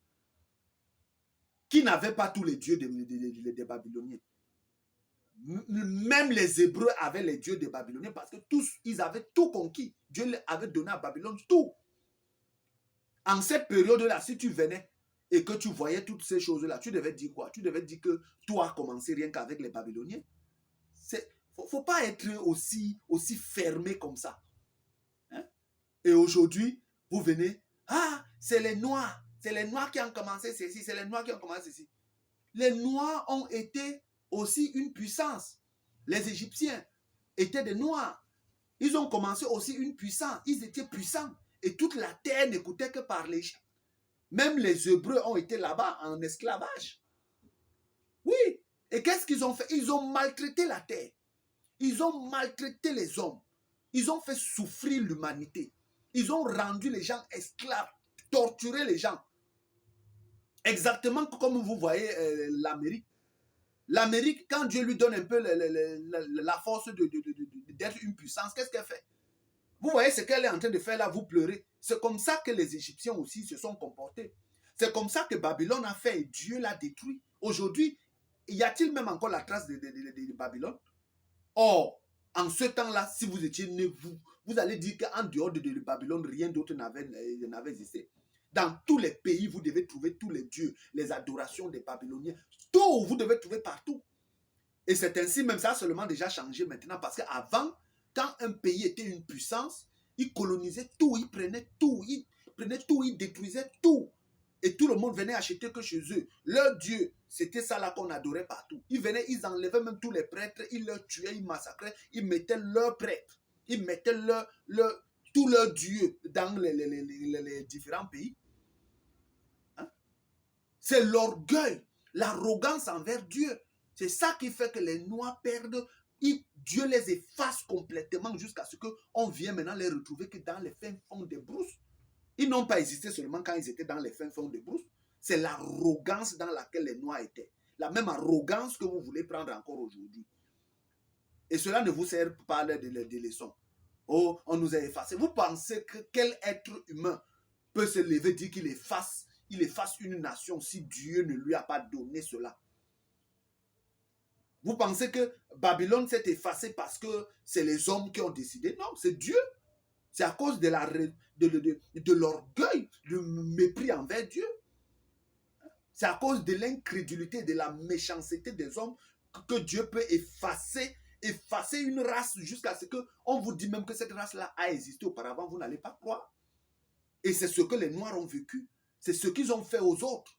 Qui n'avait pas tous les dieux des Babyloniens? Même les Hébreux avaient les dieux des Babyloniens parce que tous, ils avaient tout conquis. Dieu avait donné à Babylone tout. En cette période-là, si tu venais et que tu voyais toutes ces choses-là, tu devais dire quoi? Tu devais dire que tout a commencé rien qu'avec les Babyloniens. Faut pas être aussi fermé comme ça. Hein? Et aujourd'hui, vous venez, ah, c'est les Noirs qui ont commencé ceci, c'est les Noirs qui ont commencé ceci. Les Noirs ont été aussi une puissance. Les Égyptiens étaient des Noirs. Ils ont commencé aussi une puissance. Ils étaient puissants. Et toute la terre n'écoutait que par l'Égypte. Même les Hébreux ont été là-bas en esclavage. Oui. Et qu'est-ce qu'ils ont fait? Ils ont maltraité la terre. Ils ont maltraité les hommes. Ils ont fait souffrir l'humanité. Ils ont rendu les gens esclaves, torturé les gens. Exactement comme vous voyez l'Amérique. L'Amérique, quand Dieu lui donne un peu la force d'être une puissance, qu'est-ce qu'elle fait? Vous voyez ce qu'elle est en train de faire là, vous pleurez. C'est comme ça que les Égyptiens aussi se sont comportés. C'est comme ça que Babylone a fait et Dieu l'a détruit. Aujourd'hui, y a-t-il même encore la trace de Babylone? Or, en ce temps-là, si vous étiez né, vous allez dire qu'en dehors de Babylone, rien d'autre n'avait existé. Dans tous les pays, vous devez trouver tous les dieux, les adorations des Babyloniens. Tout, vous devez trouver partout. Et c'est ainsi, même ça a seulement déjà changé maintenant, parce qu'avant, quand un pays était une puissance, il colonisait tout, il prenait tout, il détruisait tout. Et tout le monde venait acheter que chez eux. Leur Dieu, c'était ça là qu'on adorait partout. Ils venaient, ils enlevaient même tous les prêtres, ils leur tuaient, ils massacraient, ils mettaient leurs prêtres, ils mettaient tous leurs dieux dans les différents pays. Hein? C'est l'orgueil, l'arrogance envers Dieu. C'est ça qui fait que les Noirs perdent. Dieu les efface complètement jusqu'à ce qu'on vienne maintenant les retrouver que dans les fins fonds des brousses. Ils n'ont pas existé seulement quand ils étaient dans les fins fonds des brousses. C'est l'arrogance dans laquelle les Noirs étaient. La même arrogance que vous voulez prendre encore aujourd'hui. Et cela ne vous sert pas de leçons. Oh, on nous a effacés. Vous pensez que quel être humain peut se lever et dire qu'il efface une nation si Dieu ne lui a pas donné cela? Vous pensez que Babylone s'est effacée parce que c'est les hommes qui ont décidé? Non, c'est Dieu. C'est à cause de l'orgueil, du mépris envers Dieu. C'est à cause de l'incrédulité, de la méchanceté des hommes que Dieu peut effacer une race jusqu'à ce qu'on vous dit même que cette race-là a existé auparavant, vous n'allez pas croire. Et c'est ce que les Noirs ont vécu. C'est ce qu'ils ont fait aux autres.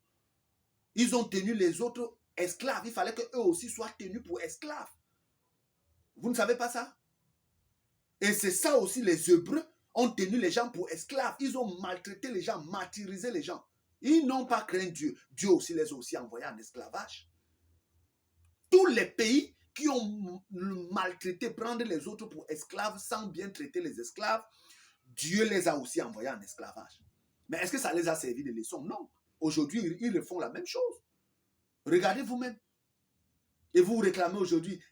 Ils ont tenu les autres esclaves. Il fallait qu'eux aussi soient tenus pour esclaves. Vous ne savez pas ça? Et c'est ça aussi, les Hébreux ont tenu les gens pour esclaves. Ils ont maltraité les gens, martyrisé les gens. Ils n'ont pas craint Dieu. Dieu aussi les a aussi envoyés en esclavage. Tous les pays qui ont maltraité, prendre les autres pour esclaves sans bien traiter les esclaves, Dieu les a aussi envoyés en esclavage. Mais est-ce que ça les a servi de leçon? Non. Aujourd'hui, ils refont la même chose. Regardez vous-même. Et vous réclamez aujourd'hui,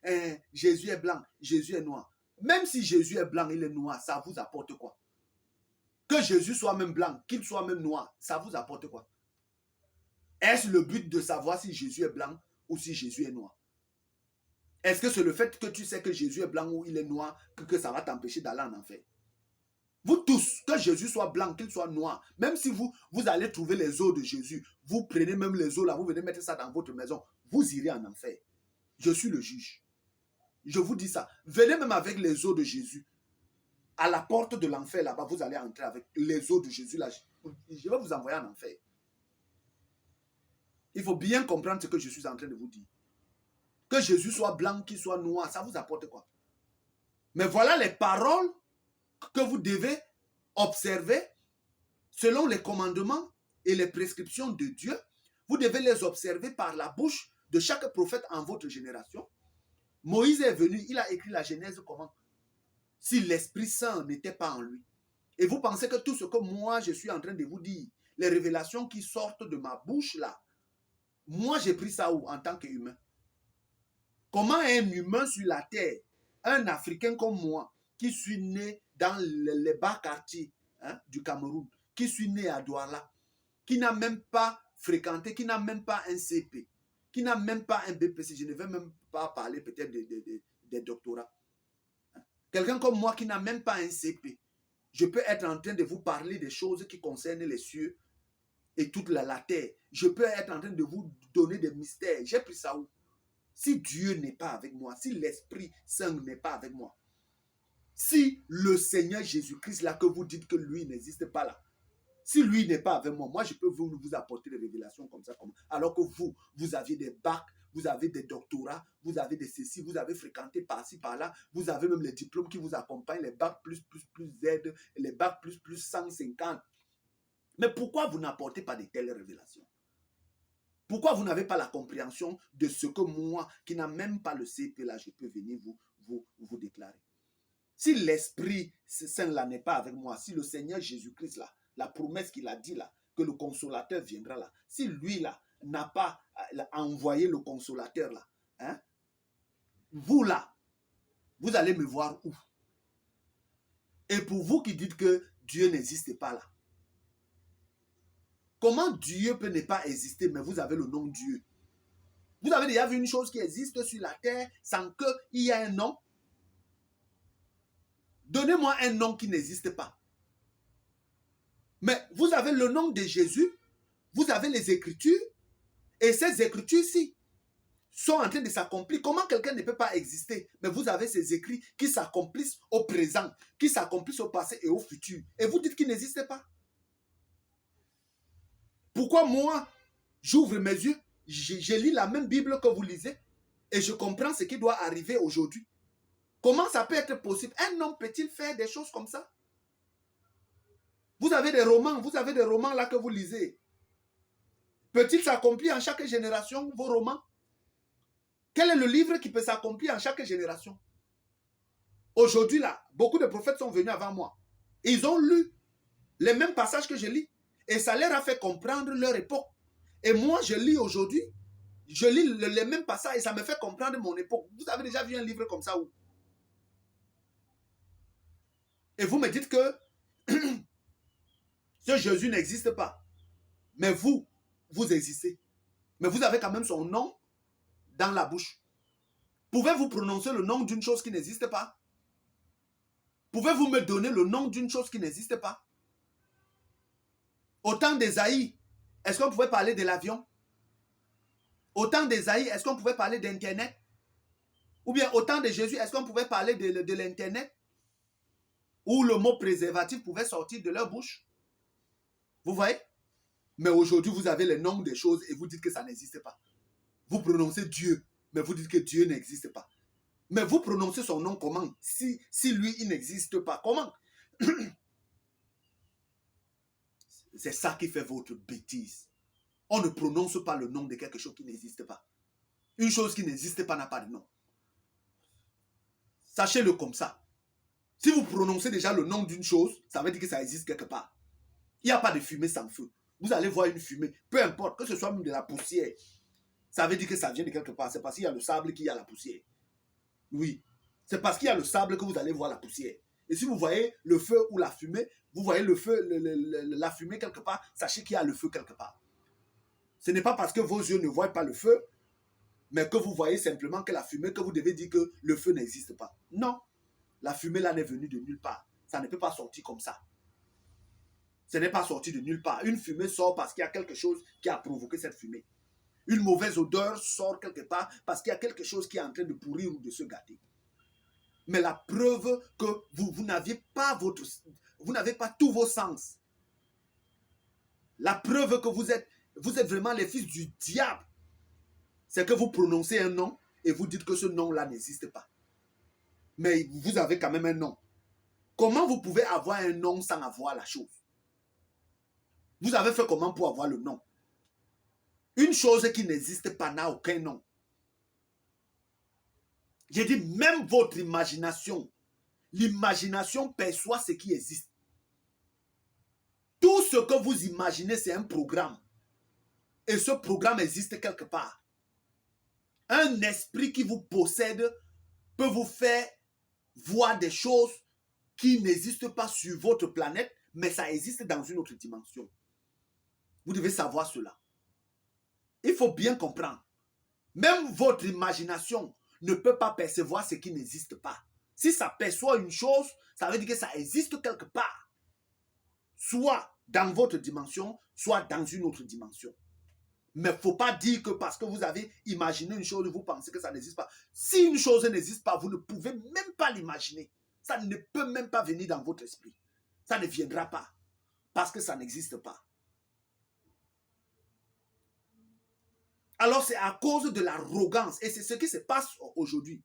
Jésus est blanc, Jésus est noir. Même si Jésus est blanc, il est noir, ça vous apporte quoi? Que Jésus soit même blanc, qu'il soit même noir, ça vous apporte quoi? Est-ce le but de savoir si Jésus est blanc ou si Jésus est noir? Est-ce que c'est le fait que tu sais que Jésus est blanc ou il est noir que ça va t'empêcher d'aller en enfer? Vous tous, que Jésus soit blanc, qu'il soit noir, même si vous allez trouver les os de Jésus, vous prenez même les os là, vous venez mettre ça dans votre maison, vous irez en enfer. Je suis le juge. Je vous dis ça. Venez même avec les os de Jésus. À la porte de l'enfer là-bas, vous allez entrer avec les os de Jésus là. Je vais vous envoyer en enfer. Il faut bien comprendre ce que je suis en train de vous dire. Que Jésus soit blanc, qu'il soit noir, ça vous apporte quoi? Mais voilà les paroles que vous devez observer selon les commandements et les prescriptions de Dieu. Vous devez les observer par la bouche de chaque prophète en votre génération. Moïse est venu, il a écrit la Genèse comment? Si l'Esprit Saint n'était pas en lui. Et vous pensez que tout ce que moi je suis en train de vous dire, les révélations qui sortent de ma bouche là, moi j'ai pris ça où en tant qu'humain? Comment un humain sur la terre, un Africain comme moi, qui suis né dans les bas quartiers du Cameroun, qui suis né à Douala, qui n'a même pas fréquenté, qui n'a même pas un CP, qui n'a même pas un BPC, je ne vais même pas parler peut-être des doctorats. Quelqu'un comme moi qui n'a même pas un CP, je peux être en train de vous parler des choses qui concernent les cieux et toute la terre. Je peux être en train de vous donner des mystères. J'ai pris ça où? Si Dieu n'est pas avec moi, si l'Esprit Saint n'est pas avec moi, si le Seigneur Jésus-Christ là que vous dites que lui n'existe pas là, si lui n'est pas avec moi, moi je peux vous apporter des révélations comme ça. Alors que vous aviez des bacs, vous avez des doctorats, vous avez des ceci, vous avez fréquenté par-ci, par-là, vous avez même les diplômes qui vous accompagnent, les bacs plus Z, les bacs plus 150. Mais pourquoi vous n'apportez pas de telles révélations? Pourquoi vous n'avez pas la compréhension de ce que moi, qui n'a même pas le CP là, je peux venir vous déclarer? Si l'Esprit Saint là n'est pas avec moi, si le Seigneur Jésus-Christ là, la promesse qu'il a dit là, que le consolateur viendra là, si lui là n'a pas envoyé le consolateur là, vous là, vous allez me voir où? Et pour vous qui dites que Dieu n'existe pas là, comment Dieu peut ne pas exister, mais vous avez le nom Dieu? Vous avez déjà vu une chose qui existe sur la terre sans qu'il y ait un nom? Donnez-moi un nom qui n'existe pas. Mais vous avez le nom de Jésus, vous avez les Écritures, et ces Écritures-ci sont en train de s'accomplir. Comment quelqu'un ne peut pas exister? Mais vous avez ces écrits qui s'accomplissent au présent, qui s'accomplissent au passé et au futur. Et vous dites qu'ils n'existent pas. Pourquoi moi, j'ouvre mes yeux, je lis la même Bible que vous lisez, et je comprends ce qui doit arriver aujourd'hui? Comment ça peut être possible? Un homme peut-il faire des choses comme ça? Vous avez des romans là que vous lisez. Peut-il s'accomplir en chaque génération, vos romans? Quel est le livre qui peut s'accomplir en chaque génération? Aujourd'hui là, beaucoup de prophètes sont venus avant moi. Ils ont lu les mêmes passages que je lis. Et ça leur a fait comprendre leur époque. Et moi, je lis aujourd'hui, je lis les mêmes passages et ça me fait comprendre mon époque. Vous avez déjà vu un livre comme ça où? Et vous me dites que ce Jésus n'existe pas. Mais vous existez. Mais vous avez quand même son nom dans la bouche. Pouvez-vous prononcer le nom d'une chose qui n'existe pas? Pouvez-vous me donner le nom d'une chose qui n'existe pas? Au temps d'Ésaïe, est-ce qu'on pouvait parler de l'avion? Au temps d'Ésaïe, est-ce qu'on pouvait parler d'Internet? Ou bien au temps de Jésus, est-ce qu'on pouvait parler de l'Internet? Où le mot préservatif pouvait sortir de leur bouche? Vous voyez? Mais aujourd'hui, vous avez le nom des choses et vous dites que ça n'existe pas. Vous prononcez Dieu, mais vous dites que Dieu n'existe pas. Mais vous prononcez son nom comment? Si lui, il n'existe pas, comment? C'est ça qui fait votre bêtise. On ne prononce pas le nom de quelque chose qui n'existe pas. Une chose qui n'existe pas n'a pas de nom. Sachez-le comme ça. Si vous prononcez déjà le nom d'une chose, ça veut dire que ça existe quelque part. Il n'y a pas de fumée sans feu. Vous allez voir une fumée, peu importe, que ce soit même de la poussière. Ça veut dire que ça vient de quelque part. C'est parce qu'il y a le sable qu'il y a la poussière. Oui. C'est parce qu'il y a le sable que vous allez voir la poussière. Et si vous voyez le feu ou la fumée, vous voyez le feu, la fumée quelque part, sachez qu'il y a le feu quelque part. Ce n'est pas parce que vos yeux ne voient pas le feu, mais que vous voyez simplement que la fumée, que vous devez dire que le feu n'existe pas. Non. La fumée là n'est venue de nulle part. Ça ne peut pas sortir comme ça. Ce n'est pas sorti de nulle part. Une fumée sort parce qu'il y a quelque chose qui a provoqué cette fumée. Une mauvaise odeur sort quelque part parce qu'il y a quelque chose qui est en train de pourrir ou de se gâter. Mais la preuve que vous n'avez pas tous vos sens. La preuve que vous êtes vraiment les fils du diable, c'est que vous prononcez un nom et vous dites que ce nom-là n'existe pas. Mais vous avez quand même un nom. Comment vous pouvez avoir un nom sans avoir la chose? Vous avez fait comment pour avoir le nom? Une chose qui n'existe pas n'a aucun nom. J'ai dit même votre imagination. L'imagination perçoit ce qui existe. Tout ce que vous imaginez, c'est un programme. Et ce programme existe quelque part. Un esprit qui vous possède peut vous faire voir des choses qui n'existent pas sur votre planète, mais ça existe dans une autre dimension. Vous devez savoir cela. Il faut bien comprendre. Même votre imagination ne peut pas percevoir ce qui n'existe pas. Si ça perçoit une chose, ça veut dire que ça existe quelque part. Soit dans votre dimension, soit dans une autre dimension. Mais il ne faut pas dire que parce que vous avez imaginé une chose, vous pensez que ça n'existe pas. Si une chose n'existe pas, vous ne pouvez même pas l'imaginer. Ça ne peut même pas venir dans votre esprit. Ça ne viendra pas. Parce que ça n'existe pas. Alors c'est à cause de l'arrogance. Et c'est ce qui se passe aujourd'hui.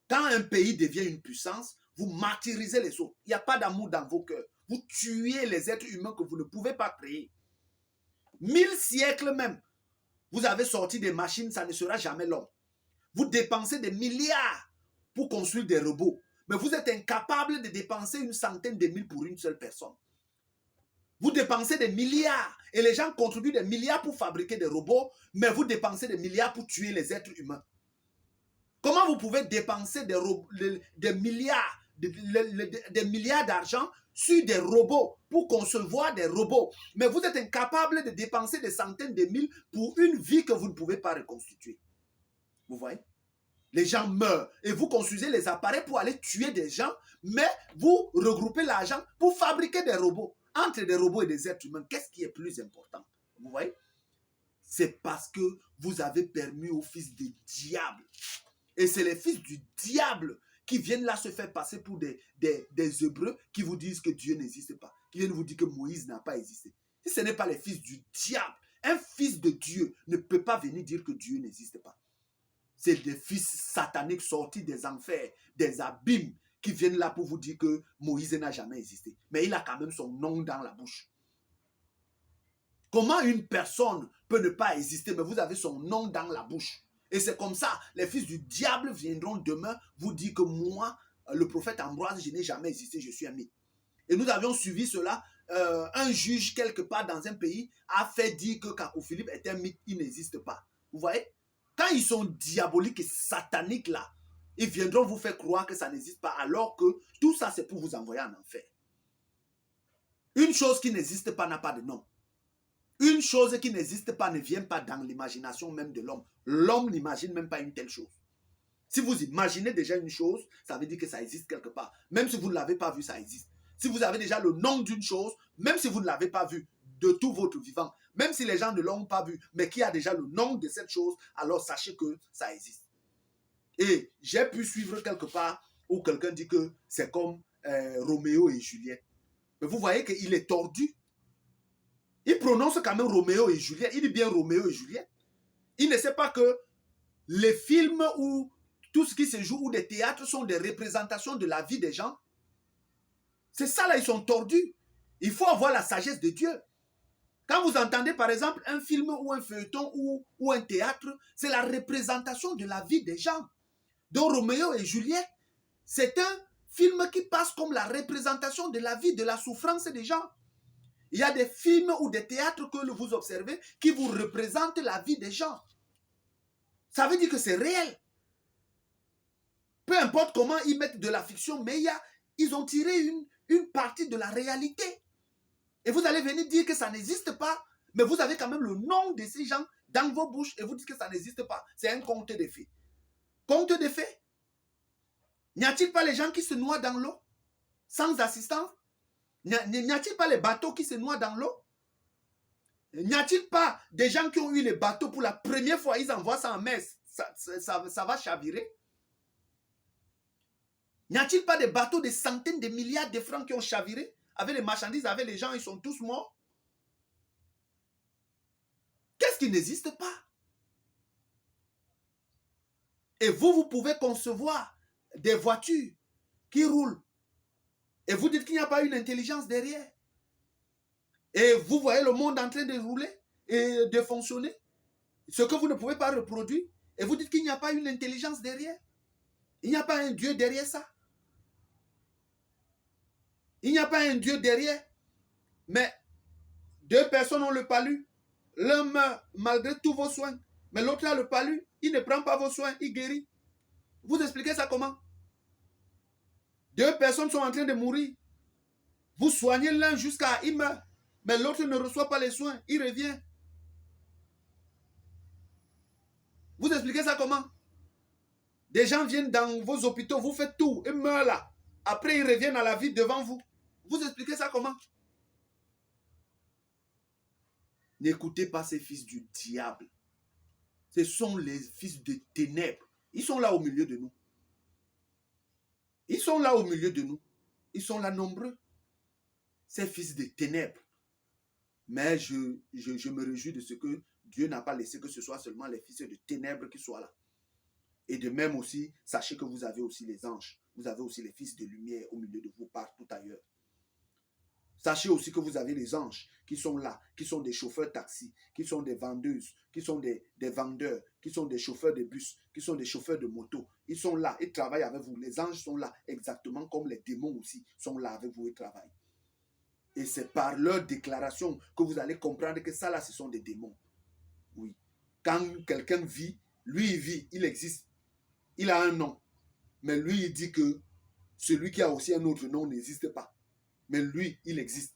Quand un pays devient une puissance, vous martyrisez les autres. Il n'y a pas d'amour dans vos cœurs. Vous tuez les êtres humains que vous ne pouvez pas créer. 1000 siècles même, vous avez sorti des machines, ça ne sera jamais l'homme. Vous dépensez des milliards pour construire des robots. Mais vous êtes incapable de dépenser une centaine de mille pour une seule personne. Vous dépensez des milliards et les gens contribuent des milliards pour fabriquer des robots, mais vous dépensez des milliards pour tuer les êtres humains. Comment vous pouvez dépenser des milliards d'argent sur des robots pour concevoir des robots, mais vous êtes incapable de dépenser des centaines de mille pour une vie que vous ne pouvez pas reconstituer? Vous voyez? Les gens meurent et vous construisez les appareils pour aller tuer des gens, mais vous regroupez l'argent pour fabriquer des robots. Entre des robots et des êtres humains, qu'est-ce qui est plus important? Vous voyez? C'est parce que vous avez permis aux fils du diable. Et c'est les fils du diable qui viennent là se faire passer pour des Hébreux qui vous disent que Dieu n'existe pas. Qui viennent vous dire que Moïse n'a pas existé. Si ce n'est pas les fils du diable, un fils de Dieu ne peut pas venir dire que Dieu n'existe pas. C'est des fils sataniques sortis des enfers, des abîmes, qui viennent là pour vous dire que Moïse n'a jamais existé. Mais il a quand même son nom dans la bouche. Comment une personne peut ne pas exister, mais vous avez son nom dans la bouche? Et c'est comme ça, les fils du diable viendront demain vous dire que moi, le prophète Ambroise, je n'ai jamais existé, je suis un mythe. Et nous avions suivi cela. Un juge, quelque part dans un pays, a fait dire que Kakou Philippe est un mythe, il n'existe pas. Vous voyez? Quand ils sont diaboliques et sataniques là, ils viendront vous faire croire que ça n'existe pas, alors que tout ça, c'est pour vous envoyer en enfer. Une chose qui n'existe pas n'a pas de nom. Une chose qui n'existe pas ne vient pas dans l'imagination même de l'homme. L'homme n'imagine même pas une telle chose. Si vous imaginez déjà une chose, ça veut dire que ça existe quelque part. Même si vous ne l'avez pas vu, ça existe. Si vous avez déjà le nom d'une chose, même si vous ne l'avez pas vu de tout votre vivant, même si les gens ne l'ont pas vu, mais qui a déjà le nom de cette chose, alors sachez que ça existe. Et j'ai pu suivre quelque part où quelqu'un dit que c'est comme Roméo et Juliette. Mais vous voyez qu'il est tordu. Il prononce quand même Roméo et Juliette. Il dit bien Roméo et Juliette. Il ne sait pas que les films ou tout ce qui se joue ou des théâtres sont des représentations de la vie des gens. C'est ça là, ils sont tordus. Il faut avoir la sagesse de Dieu. Quand vous entendez par exemple un film ou un feuilleton ou un théâtre, c'est la représentation de la vie des gens. Donc Roméo et Juliette, c'est un film qui passe comme la représentation de la vie, de la souffrance des gens. Il y a des films ou des théâtres que vous observez qui vous représentent la vie des gens. Ça veut dire que c'est réel. Peu importe comment ils mettent de la fiction, mais ils ont tiré une partie de la réalité. Et vous allez venir dire que ça n'existe pas, mais vous avez quand même le nom de ces gens dans vos bouches et vous dites que ça n'existe pas. C'est un conte de fées. Conte de fées? N'y a-t-il pas les gens qui se noient dans l'eau sans assistance? N'y a-t-il pas les bateaux qui se noient dans l'eau? N'y a-t-il pas des gens qui ont eu les bateaux pour la première fois, ils envoient ça en mer, ça va chavirer? N'y a-t-il pas des bateaux de centaines de milliards de francs qui ont chaviré? Avec les marchandises, avec les gens, ils sont tous morts. Qu'est-ce qui n'existe pas? Et vous pouvez concevoir des voitures qui roulent. Et vous dites qu'il n'y a pas une intelligence derrière. Et vous voyez le monde en train de rouler et de fonctionner. Ce que vous ne pouvez pas reproduire. Et vous dites qu'il n'y a pas une intelligence derrière. Il n'y a pas un Dieu derrière ça. Il n'y a pas un Dieu derrière. Mais deux personnes ont le palu. L'un meurt malgré tous vos soins. Mais l'autre a le palu. Il ne prend pas vos soins. Il guérit. Vous expliquez ça comment? Deux personnes sont en train de mourir. Vous soignez l'un jusqu'à il meurt. Mais l'autre ne reçoit pas les soins. Il revient. Vous expliquez ça comment? Des gens viennent dans vos hôpitaux. Vous faites tout. Ils meurent là. Après, ils reviennent à la vie devant vous. Vous expliquez ça comment? N'écoutez pas ces fils du diable. Ce sont les fils de ténèbres. Ils sont là au milieu de nous. Ils sont là au milieu de nous. Ils sont là nombreux. Ces fils de ténèbres. Mais je me réjouis de ce que Dieu n'a pas laissé que ce soit seulement les fils de ténèbres qui soient là. Et de même aussi, sachez que vous avez aussi les anges. Vous avez aussi les fils de lumière au milieu de vous, partout ailleurs. Sachez aussi que vous avez les anges qui sont là, qui sont des chauffeurs taxi, qui sont des vendeuses, qui sont des vendeurs, qui sont des chauffeurs de bus, qui sont des chauffeurs de moto. Ils sont là, ils travaillent avec vous. Les anges sont là, exactement comme les démons aussi sont là avec vous et travaillent. Et c'est par leur déclaration que vous allez comprendre que ça là, ce sont des démons. Oui. Quand quelqu'un vit, lui il vit, il existe. Il a un nom. Mais lui, il dit que celui qui a aussi un autre nom n'existe pas. Mais lui, il existe.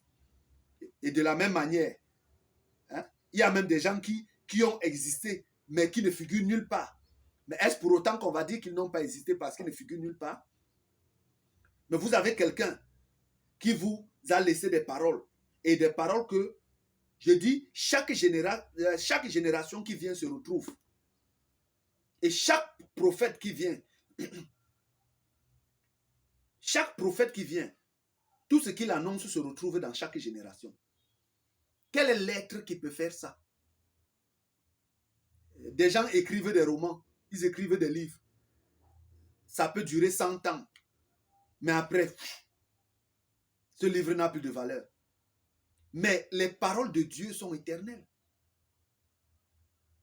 Et de la même manière, hein, il y a même des gens qui ont existé, mais qui ne figurent nulle part. Mais est-ce pour autant qu'on va dire qu'ils n'ont pas existé parce qu'ils ne figurent nulle part? Mais vous avez quelqu'un qui vous a laissé des paroles. Et des paroles que, je dis, chaque génération qui vient se retrouve. Et chaque prophète qui vient, tout ce qu'il annonce se retrouve dans chaque génération. Quel est l'être qui peut faire ça? Des gens écrivent des romans, ils écrivent des livres. Ça peut durer 100 ans. Mais après, ce livre n'a plus de valeur. Mais les paroles de Dieu sont éternelles.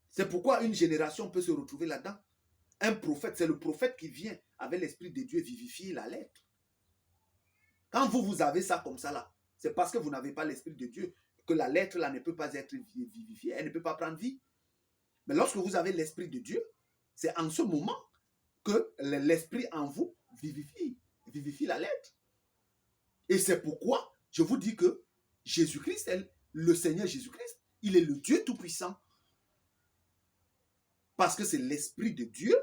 C'est pourquoi une génération peut se retrouver là-dedans. Un prophète, c'est le prophète qui vient avec l'Esprit de Dieu vivifier la lettre. Quand vous avez ça comme ça là, c'est parce que vous n'avez pas l'Esprit de Dieu que la lettre là ne peut pas être vivifiée, elle ne peut pas prendre vie. Mais lorsque vous avez l'Esprit de Dieu, c'est en ce moment que l'Esprit en vous vivifie la lettre. Et c'est pourquoi je vous dis que Jésus-Christ, le Seigneur Jésus-Christ, il est le Dieu Tout-Puissant. Parce que c'est l'Esprit de Dieu,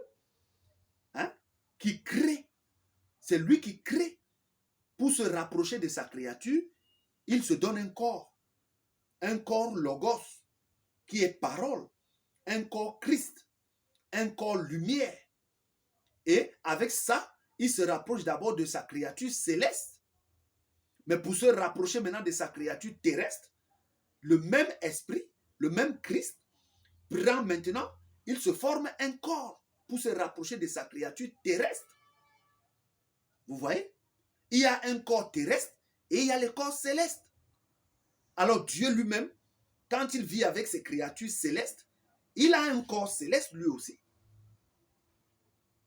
hein, qui crée. C'est lui qui crée. Pour se rapprocher de sa créature, il se donne un corps logos, qui est parole, un corps Christ, un corps lumière. Et avec ça, il se rapproche d'abord de sa créature céleste. Mais pour se rapprocher maintenant de sa créature terrestre, le même esprit, le même Christ, prend maintenant, il se forme un corps pour se rapprocher de sa créature terrestre. Vous voyez? Il y a un corps terrestre et il y a le corps céleste. Alors Dieu lui-même, quand il vit avec ses créatures célestes, il a un corps céleste lui aussi.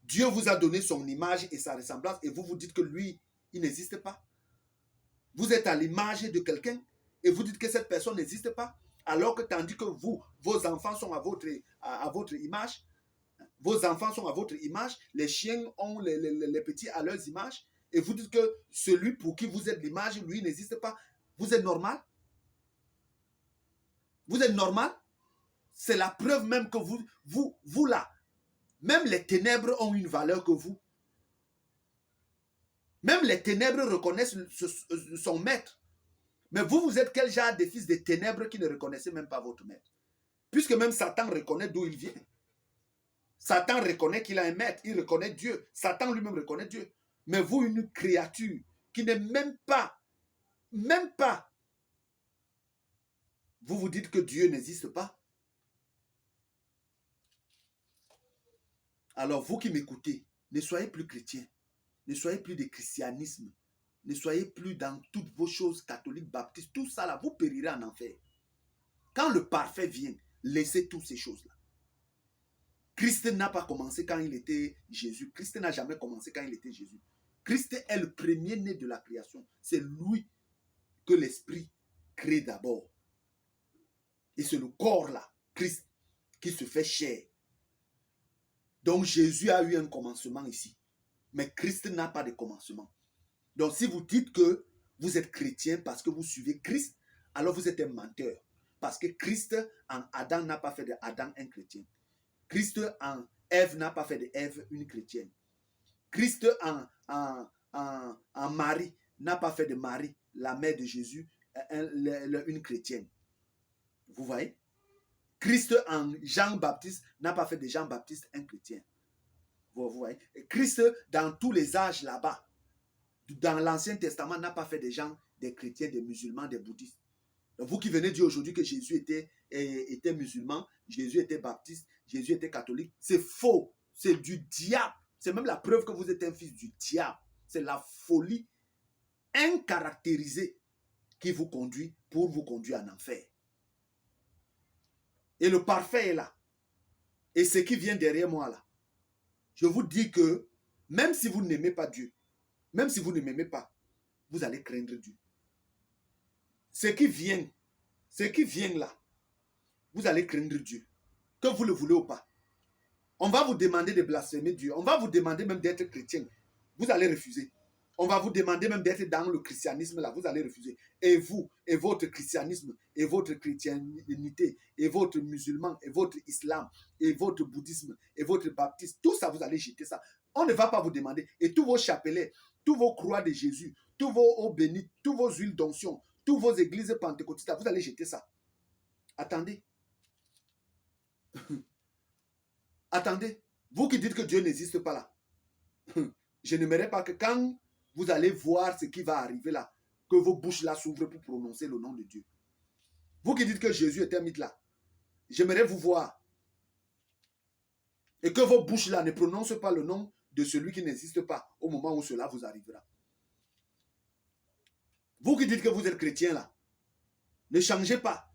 Dieu vous a donné son image et sa ressemblance et vous vous dites que lui, il n'existe pas. Vous êtes à l'image de quelqu'un et vous dites que cette personne n'existe pas, alors que tandis que vous, vos enfants sont à votre image, vos enfants sont à votre image, les chiens ont les petits à leurs images, et vous dites que celui pour qui vous êtes l'image, lui, n'existe pas. Vous êtes normal? Vous êtes normal? C'est la preuve même que vous là, même les ténèbres ont une valeur que vous. Même les ténèbres reconnaissent son maître. Mais vous êtes quel genre de fils des ténèbres qui ne reconnaissez même pas votre maître? Puisque même Satan reconnaît d'où il vient. Satan reconnaît qu'il a un maître, il reconnaît Dieu. Satan lui-même reconnaît Dieu. Mais vous, une créature qui n'est même pas, vous vous dites que Dieu n'existe pas. Alors vous qui m'écoutez, ne soyez plus chrétiens, ne soyez plus de christianisme, ne soyez plus dans toutes vos choses catholiques, baptistes, tout ça là, vous périrez en enfer. Quand le parfait vient, laissez toutes ces choses-là. Christ n'a pas commencé quand il était Jésus. Christ n'a jamais commencé quand il était Jésus. Christ est le premier-né de la création. C'est lui que l'esprit crée d'abord. Et c'est le corps là, Christ, qui se fait chair. Donc Jésus a eu un commencement ici. Mais Christ n'a pas de commencement. Donc si vous dites que vous êtes chrétien parce que vous suivez Christ, alors vous êtes un menteur. Parce que Christ en Adam n'a pas fait de Adam un chrétien. Christ en Ève n'a pas fait de Ève une chrétienne. Christ en Marie n'a pas fait de Marie, la mère de Jésus, une chrétienne. Vous voyez? Christ en Jean-Baptiste n'a pas fait de Jean-Baptiste un chrétien. Vous voyez? Et Christ dans tous les âges là-bas, dans l'Ancien Testament, n'a pas fait des gens, des chrétiens, des musulmans, des bouddhistes. Donc vous qui venez dire aujourd'hui que Jésus était musulman, Jésus était baptiste, Jésus était catholique, c'est faux. C'est du diable. C'est même la preuve que vous êtes un fils du diable. C'est la folie incaractérisée qui vous conduit pour vous conduire en enfer. Et le parfait est là. Et ce qui vient derrière moi là, je vous dis que même si vous n'aimez pas Dieu, même si vous ne m'aimez pas, vous allez craindre Dieu. Ce qui vient là, vous allez craindre Dieu, que vous le voulez ou pas. On va vous demander de blasphémer Dieu. On va vous demander même d'être chrétien. Vous allez refuser. On va vous demander même d'être dans le christianisme là. Vous allez refuser. Et vous, et votre christianisme, et votre chrétienté, et votre musulman, et votre islam, et votre bouddhisme, et votre baptiste, tout ça, vous allez jeter ça. On ne va pas vous demander. Et tous vos chapelets, tous vos croix de Jésus, tous vos eaux bénites, tous vos huiles d'onction, tous vos églises pentecôtistes, vous allez jeter ça. Attendez. Attendez. Vous qui dites que Dieu n'existe pas là. Je n'aimerais pas que quand vous allez voir ce qui va arriver là, que vos bouches là s'ouvrent pour prononcer le nom de Dieu. Vous qui dites que Jésus est un mythe là, j'aimerais vous voir. Et que vos bouches là ne prononcent pas le nom de celui qui n'existe pas au moment où cela vous arrivera. Vous qui dites que vous êtes chrétien là, ne changez pas.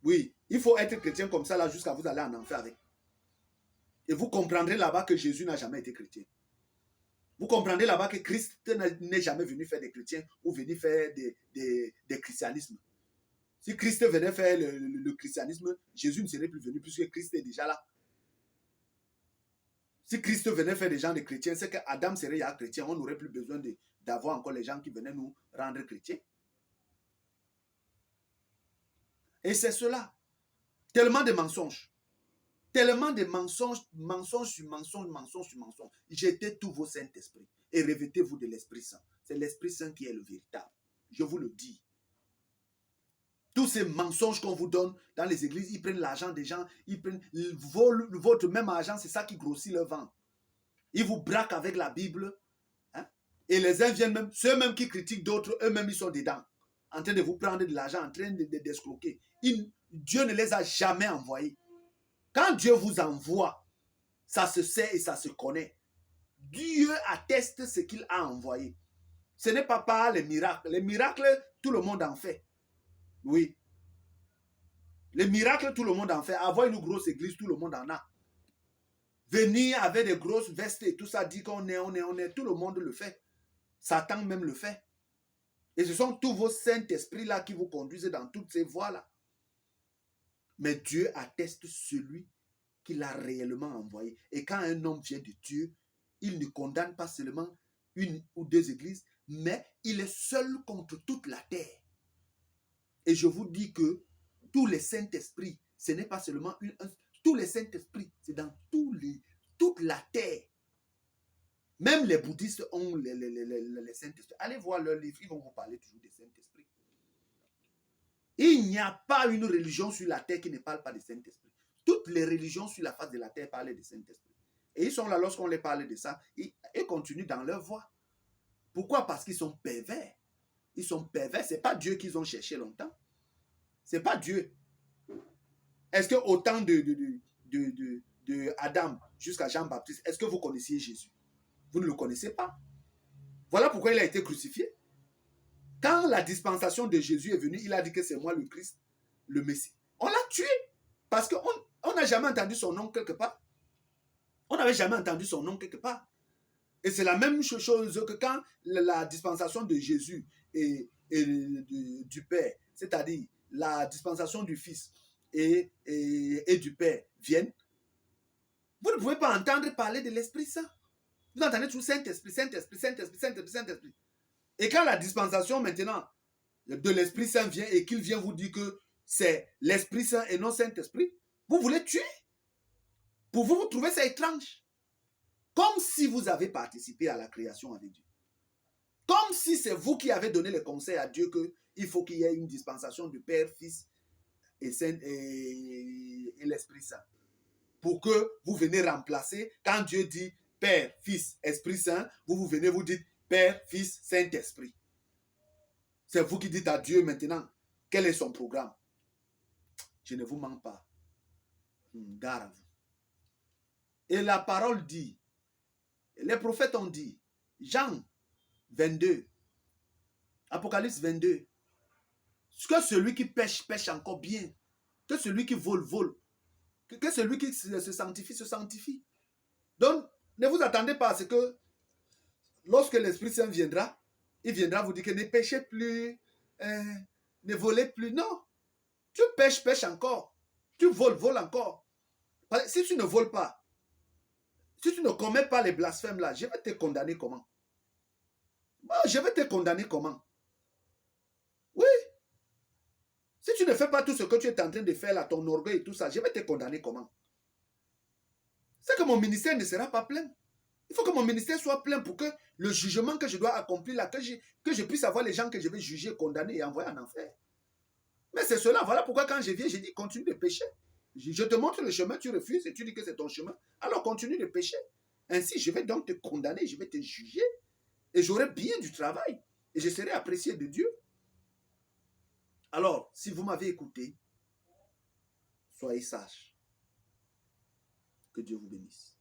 Oui, il faut être chrétien comme ça là jusqu'à vous aller en enfer avec. Et vous comprendrez là-bas que Jésus n'a jamais été chrétien. Vous comprendrez là-bas que Christ n'est jamais venu faire des chrétiens ou venu faire des christianismes. Si Christ venait faire le christianisme, Jésus ne serait plus venu puisque Christ est déjà là. Si Christ venait faire des gens de chrétiens, c'est qu'Adam serait un chrétien. On n'aurait plus besoin d'avoir encore les gens qui venaient nous rendre chrétiens. Et c'est cela. Tellement de mensonges. Tellement de mensonges, mensonges sur mensonges, mensonges sur mensonges. Jetez tous vos Saint-Esprits et revêtez-vous de l'Esprit Saint. C'est l'Esprit Saint qui est le véritable. Je vous le dis. Tous ces mensonges qu'on vous donne dans les églises, ils prennent l'argent des gens, ils volent votre même argent, c'est ça qui grossit leur ventre. Ils vous braquent avec la Bible. Hein? Et les uns viennent même, ceux-mêmes qui critiquent d'autres, eux-mêmes ils sont dedans. En train de vous prendre de l'argent, en train d'escroquer. Dieu ne les a jamais envoyés. Quand Dieu vous envoie, ça se sait et ça se connaît. Dieu atteste ce qu'il a envoyé. Ce n'est pas par les miracles. Les miracles, tout le monde en fait. Oui. Les miracles, tout le monde en fait. Avoir une grosse église, tout le monde en a. Venir avec des grosses vestes et tout ça, dit qu'on est, tout le monde le fait. Satan même le fait. Et ce sont tous vos Saint-Esprits-là qui vous conduisent dans toutes ces voies-là. Mais Dieu atteste celui qu'il a réellement envoyé. Et quand un homme vient de Dieu, il ne condamne pas seulement une ou deux églises, mais il est seul contre toute la terre. Et je vous dis que tous les Saint-Esprits, ce n'est pas seulement tous les Saint-Esprits, c'est dans toute la terre. Même les bouddhistes ont les Saint-Esprits. Allez voir leurs livres, ils vont vous parler toujours des Saint-Esprits. Il n'y a pas une religion sur la terre qui ne parle pas des Saint-Esprits. Toutes les religions sur la face de la terre parlent des Saint-Esprits. Et ils sont là lorsqu'on les parle de ça, ils continuent dans leur voie. Pourquoi? Parce qu'ils sont pervers. Ils sont pervers. Ce n'est pas Dieu qu'ils ont cherché longtemps. Ce n'est pas Dieu. Est-ce qu'au temps de Adam jusqu'à Jean-Baptiste, est-ce que vous connaissiez Jésus? Vous ne le connaissez pas. Voilà pourquoi il a été crucifié. Quand la dispensation de Jésus est venue, il a dit que c'est moi le Christ, le Messie. On l'a tué parce qu'on n'a jamais entendu son nom quelque part. On n'avait jamais entendu son nom quelque part. Et c'est la même chose que quand la dispensation de Jésus et du Père, c'est-à-dire la dispensation du Fils et du Père viennent, vous ne pouvez pas entendre parler de l'Esprit Saint. Vous entendez tout Saint-Esprit, Saint-Esprit, Saint-Esprit, Saint-Esprit, Saint-Esprit. Et quand la dispensation maintenant de l'Esprit Saint vient et qu'il vient vous dire que c'est l'Esprit Saint et non Saint-Esprit, vous voulez tuer. Pour vous, vous trouvez ça étrange. Comme si vous avez participé à la création avec Dieu. Comme si c'est vous qui avez donné le conseil à Dieu qu'il faut qu'il y ait une dispensation du Père, Fils et l'Esprit Saint. Pour que vous venez remplacer, quand Dieu dit Père, Fils, Esprit Saint, vous venez vous dites Père, Fils, Saint-Esprit. C'est vous qui dites à Dieu maintenant quel est son programme. Je ne vous mens pas. Gare à vous. Et la parole dit, les prophètes ont dit, Jean 22, Apocalypse 22, que celui qui pêche, pêche encore bien. Que celui qui vole, vole. Que celui qui se sanctifie, se sanctifie. Donc, ne vous attendez pas à ce que lorsque l'Esprit Saint viendra, il viendra vous dire que ne pêchez plus, ne volez plus. Non. Tu pêches, pêches encore. Tu voles, voles encore. Si tu ne voles pas, si tu ne commets pas les blasphèmes là, je vais te condamner comment? Je vais te condamner comment? Oui. Si tu ne fais pas tout ce que tu es en train de faire là, ton orgueil et tout ça, je vais te condamner comment? C'est que mon ministère ne sera pas plein. Il faut que mon ministère soit plein pour que le jugement que je dois accomplir là, que je puisse avoir les gens que je vais juger, condamner et envoyer en enfer. Mais c'est cela. Voilà pourquoi quand je viens, je dis continue de pécher. Je te montre le chemin, tu refuses et tu dis que c'est ton chemin. Alors continue de pécher. Ainsi, je vais donc te condamner, je vais te juger et j'aurai bien du travail et je serai apprécié de Dieu. Alors, si vous m'avez écouté, soyez sages. Que Dieu vous bénisse.